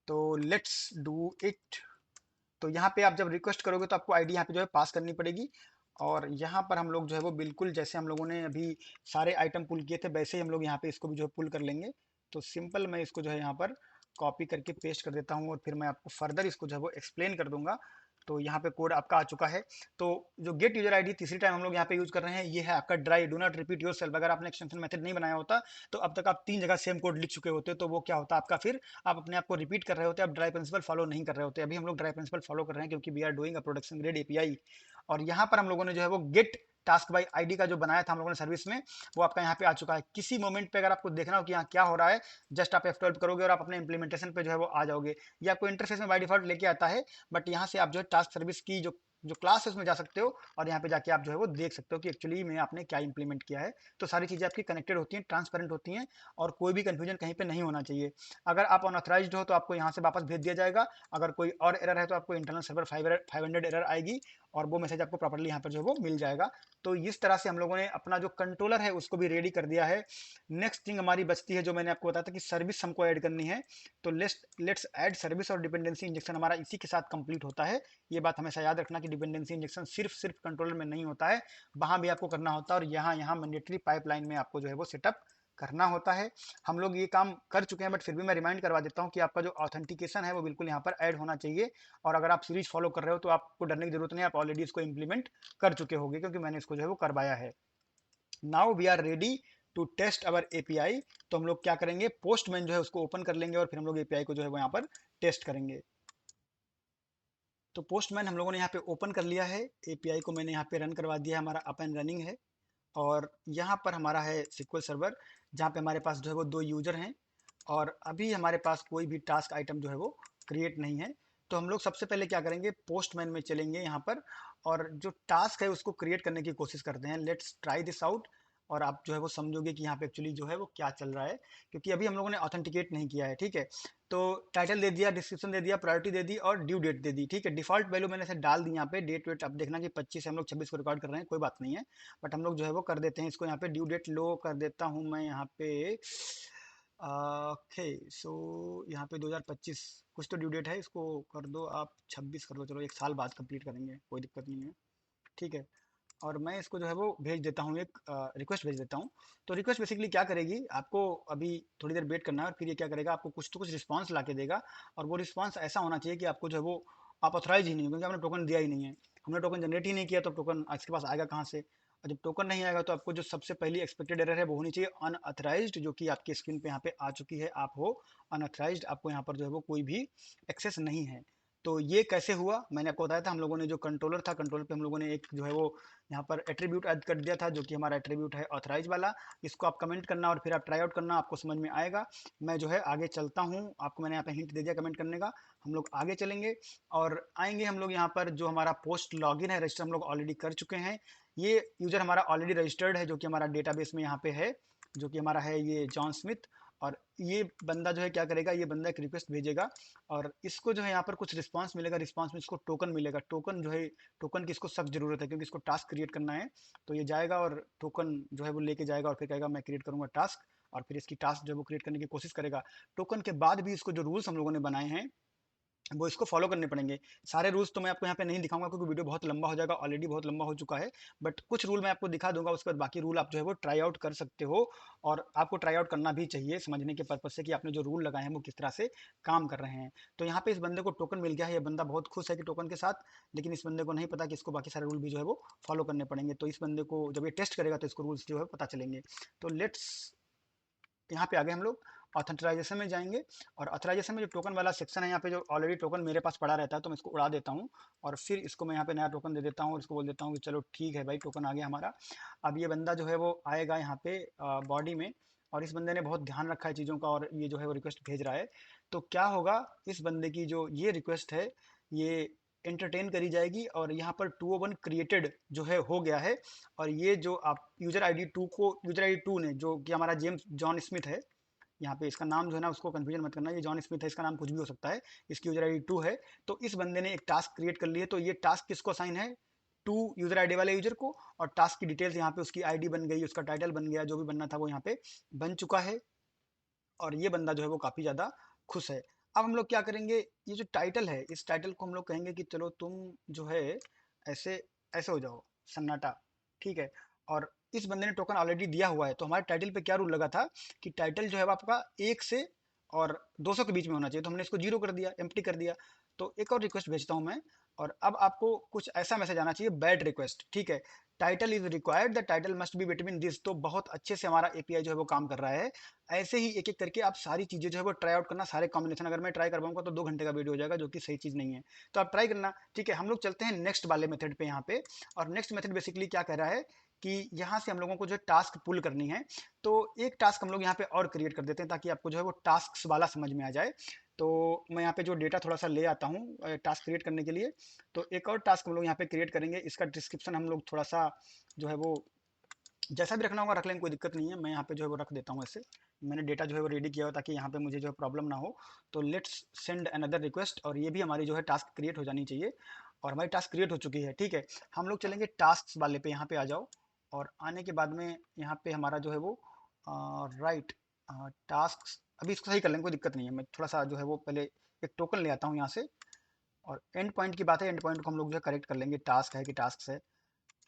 तो लेट्स डू इट। तो यहाँ पे आप जब रिक्वेस्ट करोगे तो आपको आईडी यहाँ पे जो है पास करनी पड़ेगी। और यहाँ पर हम लोग जो है वो बिल्कुल जैसे हम लोगों ने अभी सारे आइटम पुल किए थे वैसे ही हम लोग यहाँ पे इसको भी जो है पुल कर लेंगे। तो सिंपल मैं इसको जो है यहाँ पर कॉपी करके पेस्ट कर देता हूँ और फिर मैं आपको फर्दर इसको जो है वो एक्सप्लेन कर दूंगा। तो यहाँ पे कोड आपका आ चुका है। तो जो गेट यूजर आईडी तीसरी टाइम हम लोग यहाँ पे यूज कर रहे हैं, ये है आपका dry, do not repeat yourself. अगर आपने एक्सटेंशन मेथड नहीं बनाया होता तो अब तक आप 3 जगह सेम कोड लिख चुके होते, तो वो क्या होता आपका, फिर आप अपने आप को रिपीट कर रहे होते, आप ड्राई प्रिंसिपल फॉलो नहीं कर रहे होते। अभी हम लोग ड्राई प्रिंसिपल फॉलो कर रहे हैं क्योंकि we are doing a production grade API. और यहाँ पर हम लोगों ने जो है वो गेट टास्क बाय आईडी का जो बनाया था हम लोगों ने सर्विस में, वो आपका यहाँ पे आ चुका है। किसी मोमेंट पे अगर आपको देखना हो कि यहाँ क्या हो रहा है, जस्ट आप F12 करोगे और आप अपने इंप्लीमेंटेशन पे जो है वो आ जाओगे। ये आपको इंटरफेस में बाय डिफॉल्ट लेके आता है, बट यहाँ से आप जो है टास्क सर्विस की जो जो क्लास है उसमें जा सकते हो और यहाँ पे जाके आप जो है वो देख सकते हो कि एक्चुअली में आपने क्या इंप्लीमेंट किया है। तो सारी चीज़ें आपकी कनेक्टेड होती हैं, ट्रांसपेरेंट होती हैं, और कोई भी कंफ्यूजन कहीं पे नहीं होना चाहिए। अगर आप अनऑथराइज्ड हो तो आपको यहाँ से वापस भेज दिया जाएगा। अगर कोई और एरर है तो आपको इंटरनल सर्वर 500 एरर आएगी और वो मैसेज आपको प्रॉपर्ली यहाँ पर जो है वो मिल जाएगा। तो इस तरह से हम लोगों ने अपना जो कंट्रोलर है उसको भी रेडी कर दिया है। नेक्स्ट थिंग हमारी बचती है, जो मैंने आपको बताया था कि सर्विस हमको ऐड करनी है। तो लेट्स ऐड सर्विस, और डिपेंडेंसी इंजेक्शन हमारा इसी के साथ कंप्लीट होता है। ये बात हमेशा याद रखना कि डिपेंडेंसी इंजेक्शन सिर्फ सिर्फ कंट्रोलर में नहीं होता है, वहां भी आपको करना होता है, और यहाँ यहाँ मैंडेटरी पाइपलाइन में आपको जो है वो सेटअप करना होता है। हम लोग ये काम कर चुके हैं, बट फिर भी मैं रिमाइंड करवा देता हूँ कि आपका जो ऑथेंटिकेशन है वो बिल्कुल यहाँ पर ऐड होना चाहिए। और अगर आप सीरीज फॉलो कर रहे हो तो आपको डरने की जरूरत नहीं, आप ऑलरेडी इसको इंप्लीमेंट कर चुके होंगे क्योंकि मैंने इसको जो है वो करवाया है। Now we are ready to test our API. तो हम लोग क्या करेंगे, पोस्टमैन जो है उसको ओपन कर लेंगे और फिर हम लोग एपीआई को जो है वो यहाँ पर टेस्ट करेंगे। तो पोस्टमैन हम लोगों ने यहाँ पे ओपन कर लिया है, एपीआई को मैंने यहाँ पे रन करवा दिया है, हमारा अप एंड रनिंग है। और यहाँ पर हमारा है सिक्वल सर्वर, जहाँ पे हमारे पास जो है वो 2 यूजर हैं, और अभी हमारे पास कोई भी टास्क आइटम जो है वो क्रिएट नहीं है। तो हम लोग सबसे पहले क्या करेंगे, पोस्टमैन में चलेंगे यहाँ पर, और जो टास्क है उसको क्रिएट करने की कोशिश करते हैं। Let's try this out. और आप जो है वो समझोगे कि यहाँ पे एक्चुअली जो है वो क्या चल रहा है, क्योंकि अभी हम लोगों ने ऑथेंटिकेट नहीं किया है। ठीक है, तो टाइटल दे दिया, डिस्क्रिप्शन दे दिया, प्रायोरिटी दे दी और ड्यू डेट दे दी। ठीक है, डिफॉल्ट वैल्यू मैंने से डाल दी यहाँ पे, डेट वेट अब देखना कि 25 है, हम लोग 26 को रिकॉर्ड कर रहे हैं, कोई बात नहीं है। बट हम लोग जो है वो कर देते हैं इसको, यहाँ पे ड्यू डेट लो कर देता हूँ मैं यहाँ पे। ओके, सो यहाँ पे 2025 कुछ तो ड्यू डेट है, इसको कर दो आप 26 कर दो, चलो 1 साल बाद कंप्लीट करेंगे, कोई दिक्कत नहीं है। ठीक है, और मैं इसको जो है वो भेज देता हूँ, एक रिक्वेस्ट भेज देता हूँ। तो रिक्वेस्ट बेसिकली क्या करेगी, आपको अभी थोड़ी देर वेट करना है और फिर ये क्या करेगा, आपको कुछ तो कुछ रिस्पांस ला के देगा। और वो रिस्पांस ऐसा होना चाहिए कि आपको जो है वो, आप ऑथराइज ही नहीं हो क्योंकि आपने टोकन दिया ही नहीं है। हमने टोकन जनरेट ही नहीं किया, तो टोकन आपके पास आएगा कहाँ से। और जब टोकन नहीं आएगा तो आपको जो सबसे पहली एक्सपेक्टेड एरर है वो होनी चाहिए अनऑथराइज्ड, जो कि आपकी स्क्रीन पे यहाँ पे आ चुकी है, आप हो अनऑथराइज्ड, आपको यहाँ पर जो है वो कोई भी एक्सेस नहीं है। तो ये कैसे हुआ, मैंने आपको बताया था, हम लोगों ने जो कंट्रोलर था, कंट्रोलर पे हम लोगों ने एक जो है वो यहाँ पर एट्रीब्यूट ऐड कर दिया था, जो कि हमारा एट्रीब्यूट है ऑथराइज वाला। इसको आप कमेंट करना और फिर आप ट्राई आउट करना, आपको समझ में आएगा। मैं जो है आगे चलता हूँ, आपको मैंने यहाँ पे हिंट दे दिया कमेंट करने का। हम लोग आगे चलेंगे और आएंगे हम लोग यहाँ पर, जो हमारा पोस्ट लॉगिन है, रजिस्टर हम लोग ऑलरेडी कर चुके हैं। ये यूजर हमारा ऑलरेडी रजिस्टर्ड है, जो कि हमारा डेटाबेस में यहाँ पे है, जो कि हमारा है ये जॉन स्मिथ। और ये बंदा जो है क्या करेगा, ये बंदा एक रिक्वेस्ट भेजेगा और इसको जो है यहाँ पर कुछ रिस्पांस मिलेगा, रिस्पांस में इसको टोकन मिलेगा। टोकन जो है, टोकन की इसको सख्त जरूरत है क्योंकि इसको टास्क क्रिएट करना है। तो ये जाएगा और टोकन जो है वो लेके जाएगा और फिर कहेगा मैं क्रिएट करूंगा टास्क, और फिर इसकी टास्क जो है वो क्रिएट करने की कोशिश करेगा। टोकन के बाद भी इसको जो रूल्स हम लोगों ने बनाए हैं वो इसको फॉलो करने पड़ेंगे। सारे रूल्स तो मैं आपको यहाँ पे नहीं दिखाऊंगा क्योंकि वीडियो बहुत लंबा हो जाएगा, ऑलरेडी बहुत लंबा हो चुका है। बट कुछ रूल मैं आपको दिखा दूंगा, उसके बाद बाकी रूल आप जो है वो ट्राई आउट कर सकते हो। और आपको ट्राई आउट करना भी चाहिए समझने के पर्पज से कि आपने जो रूल लगाए हैं वो किस तरह से काम कर रहे हैं। तो यहाँ पे इस बंदे को टोकन मिल गया है, ये बंदा बहुत खुश है कि टोकन के साथ, लेकिन इस बंदे को नहीं पता कि इसको बाकी सारे रूल भी जो है वो फॉलो करने पड़ेंगे। तो इस बंदे को जब ये टेस्ट करेगा तो इसको रूल्स जो है पता चलेंगे। तो लेट्स, यहाँ पे आगे हम लोग ऑथेंटिकेशन में जाएंगे। और ऑथराइजेशन में जो टोकन वाला सेक्शन है, यहाँ पे जो ऑलरेडी टोकन मेरे पास पड़ा रहता है, तो मैं इसको उड़ा देता हूँ और फिर इसको मैं यहाँ पे नया टोकन दे देता हूँ और इसको बोल देता हूँ कि चलो ठीक है भाई, टोकन आ गया हमारा। अब ये बंदा जो है वो आएगा यहाँ पे बॉडी में, और इस बंदे ने बहुत ध्यान रखा है चीज़ों का और ये जो है वो रिक्वेस्ट भेज रहा है। तो क्या होगा, इस बंदे की जो ये रिक्वेस्ट है ये एंटरटेन करी जाएगी और यहाँ पर 201 क्रिएटेड जो है हो गया है। और ये जो आप यूजर आई डी टू को, यूजर आई डी टू ने, जो कि हमारा जेम्स जॉन स्मिथ है, यहाँ पे इसका नाम जो है ना उसको कंफ्यूजन मत करना, ये जॉन स्मिथ है, इसका नाम कुछ भी हो सकता है, इसकी यूजर आईडी 2 है। तो इस बंदे ने एक टास्क क्रिएट कर लिया, तो ये टास्क किसको असाइन है, टू यूजर आईडी वाले यूजर को। और टास्क की डिटेल्स यहाँ पे उसकी आईडी बन गई, उसका टाइटल बन गया, जो भी बनना था वो यहाँ पे बन चुका है। और ये बंदा जो है वो काफी ज्यादा खुश है। अब हम लोग क्या करेंगे, ये जो टाइटल है, इस टाइटल को हम लोग कहेंगे कि चलो तुम जो है ऐसे ऐसे हो जाओ, सन्नाटा। ठीक है, और इस बंदे ने टोकन ऑलरेडी दिया हुआ है, तो हमारे टाइटल पे क्या रूल लगा था कि टाइटल जो है वो आपका 1 से और 200 के बीच में होना चाहिए, तो हमने इसको जीरो कर दिया, एम्प्टी कर दिया। तो एक और रिक्वेस्ट भेजता हूँ मैं, और अब आपको कुछ ऐसा मैसेज आना चाहिए, बैड रिक्वेस्ट, ठीक है। Title is required, the title must be between this. तो बहुत अच्छे से हमारा एपीआई जो है वो काम कर रहा है। ऐसे ही एक एक करके आप सारी चीजें जो है वो ट्राई आउट करना, सारे कॉम्बिनेशन। अगर मैं ट्राई करवाऊंगा तो 2 घंटे का वीडियो हो जाएगा, जो कि सही चीज नहीं है। तो आप ट्राई करना, ठीक है। हम लोग चलते हैं नेक्स्ट वाले मेथड पे यहाँ पे। और नेक्स्ट मेथड बेसिकली क्या कह रहा है कि यहाँ से हम लोगों को जो टास्क पुल करनी है। तो एक टास्क हम लोग यहाँ पे और क्रिएट कर देते हैं, ताकि आपको जो है वो टास्क वाला समझ में आ जाए। तो मैं यहाँ पे जो डेटा थोड़ा सा ले आता हूँ टास्क क्रिएट करने के लिए। तो एक और टास्क हम लोग यहाँ पे क्रिएट करेंगे, इसका डिस्क्रिप्शन हम लोग थोड़ा सा जो है वो जैसा भी रखना होगा रख लेंगे, कोई दिक्कत नहीं है। मैं यहाँ पे जो है वो रख देता हूँ ऐसे। मैंने डेटा जो है वो रेडी किया हो, ताकि यहाँ पे मुझे जो है प्रॉब्लम ना हो। तो लेट्स सेंड अनदर रिक्वेस्ट, और ये भी हमारी जो है टास्क क्रिएट हो जानी चाहिए। और हमारी टास्क क्रिएट हो चुकी है, ठीक है। हम लोग चलेंगे टास्क वाले पे, यहाँ पे आ जाओ। और आने के बाद में यहाँ पे हमारा जो है वो राइट टास्क, अभी इसको सही कर लेंगे, कोई दिक्कत नहीं है। मैं थोड़ा सा जो है वो पहले एक टोकन ले आता हूँ यहाँ से। और एंड पॉइंट की बात है, एंड पॉइंट को हम लोग जो है करेक्ट कर लेंगे, टास्क है कि टास्क है,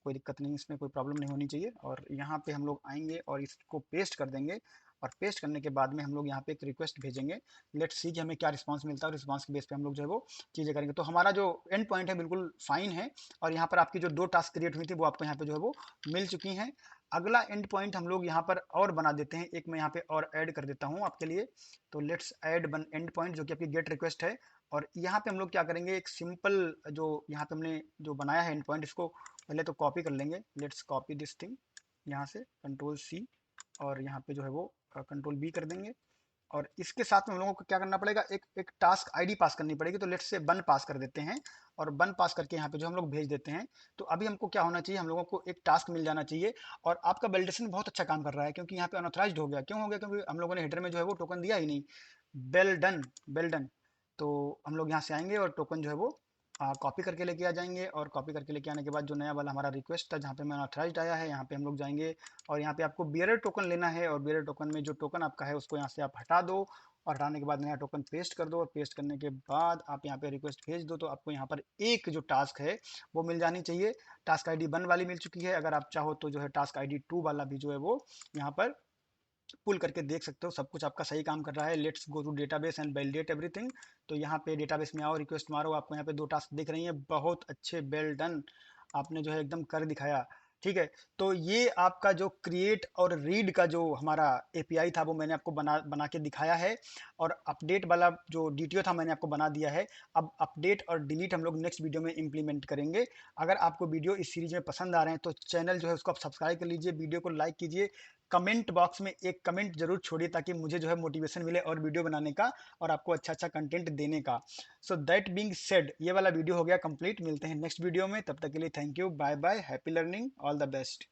कोई दिक्कत नहीं, इसमें कोई प्रॉब्लम नहीं होनी चाहिए। और यहाँ पे हम लोग आएंगे और इसको पेस्ट कर देंगे। और पेस्ट करने के बाद में हम लोग यहाँ पे एक रिक्वेस्ट भेजेंगे। लेट्स सी कि हमें क्या रिस्पांस मिलता है, और रिस्पांस के बेस पे हम लोग जो है वो चीज़ें करेंगे। तो हमारा जो एंड पॉइंट है बिल्कुल फाइन है। और यहाँ पर आपकी जो 2 टास्क क्रिएट हुई थी वो आपको यहाँ पे जो है वो मिल चुकी हैं। अगला एंड पॉइंट हम लोग यहाँ पर और बना देते हैं, एक मैं यहाँ पे और ऐड कर देता हूँ आपके लिए। तो let's add one and point, जो कि आपकी गेट रिक्वेस्ट है। और यहाँ पे हम लोग क्या करेंगे, एक सिंपल जो यहाँ पे हमने जो बनाया है एंड पॉइंट, इसको पहले तो कॉपी कर लेंगे। लेट्स कॉपी दिस थिंग, यहाँ से कंट्रोल सी, और यहाँ पे जो है वो कंट्रोल बी कर देंगे। और इसके साथ में हम लोगों को क्या करना पड़ेगा, एक एक टास्क आईडी पास करनी पड़ेगी। तो लेट्स से वन पास कर देते हैं, और वन पास करके यहाँ पे जो हम लोग भेज देते हैं। तो अभी हमको क्या होना चाहिए, हम लोगों को एक टास्क मिल जाना चाहिए। और आपका वैलिडेशन बहुत अच्छा काम कर रहा है, क्योंकि यहाँ पे अनऑथराइज्ड हो गया। क्यों हो गया, क्योंकि हम लोगों ने हेडर में जो है वो टोकन दिया ही नहीं। Well done, well done. तो हम लोग यहाँ से आएंगे और टोकन जो है वो कॉपी करके लेके आ जाएंगे। और कॉपी करके लेके आने के बाद जो नया वाला हमारा रिक्वेस्ट था, जहाँ पे मैं अनऑथराइज्ड आया है, यहाँ पे हम लोग जाएंगे। और यहाँ पे आपको बियरर टोकन लेना है, और बियरर टोकन में जो टोकन आपका है उसको यहाँ से आप हटा दो। और हटाने के बाद नया टोकन पेस्ट कर दो, और पेस्ट करने के बाद आप यहाँ पे रिक्वेस्ट भेज दो। तो आपको यहाँ पर एक जो टास्क है वो मिल जानी चाहिए। टास्क आईडी 1 वाली मिल चुकी है। अगर आप चाहो तो जो है टास्क आईडी 2 वाला भी जो है वो यहाँ पर पुल करके देख सकते हो। सब कुछ आपका सही काम कर रहा है। Let's go to database and validate everything. तो यहाँ पे डेटाबेस में आओ, रिक्वेस्ट मारो, आपको यहाँ पे 2 टास्क दिख रही हैं। बहुत अच्छे, वेल डन, आपने जो है एकदम कर दिखाया, ठीक है। तो ये आपका जो क्रिएट और रीड का जो हमारा एपीआई था वो मैंने आपको बना बना के दिखाया है। और अपडेट वाला जो डीटीओ था मैंने आपको बना दिया है। अब अपडेट और डिलीट हम लोग नेक्स्ट वीडियो में इंप्लीमेंट करेंगे। अगर आपको वीडियो इस सीरीज में पसंद आ रहे हैं तो चैनल जो है उसको आप सब्सक्राइब कर लीजिए, वीडियो को लाइक कीजिए। कमेंट बॉक्स में एक कमेंट जरूर छोड़िए, ताकि मुझे जो है मोटिवेशन मिले और वीडियो बनाने का, और आपको अच्छा अच्छा कंटेंट देने का। सो दैट बीइंग सेड, ये वाला वीडियो हो गया कंप्लीट। मिलते हैं नेक्स्ट वीडियो में, तब तक के लिए thank you, bye bye, happy learning, all the best.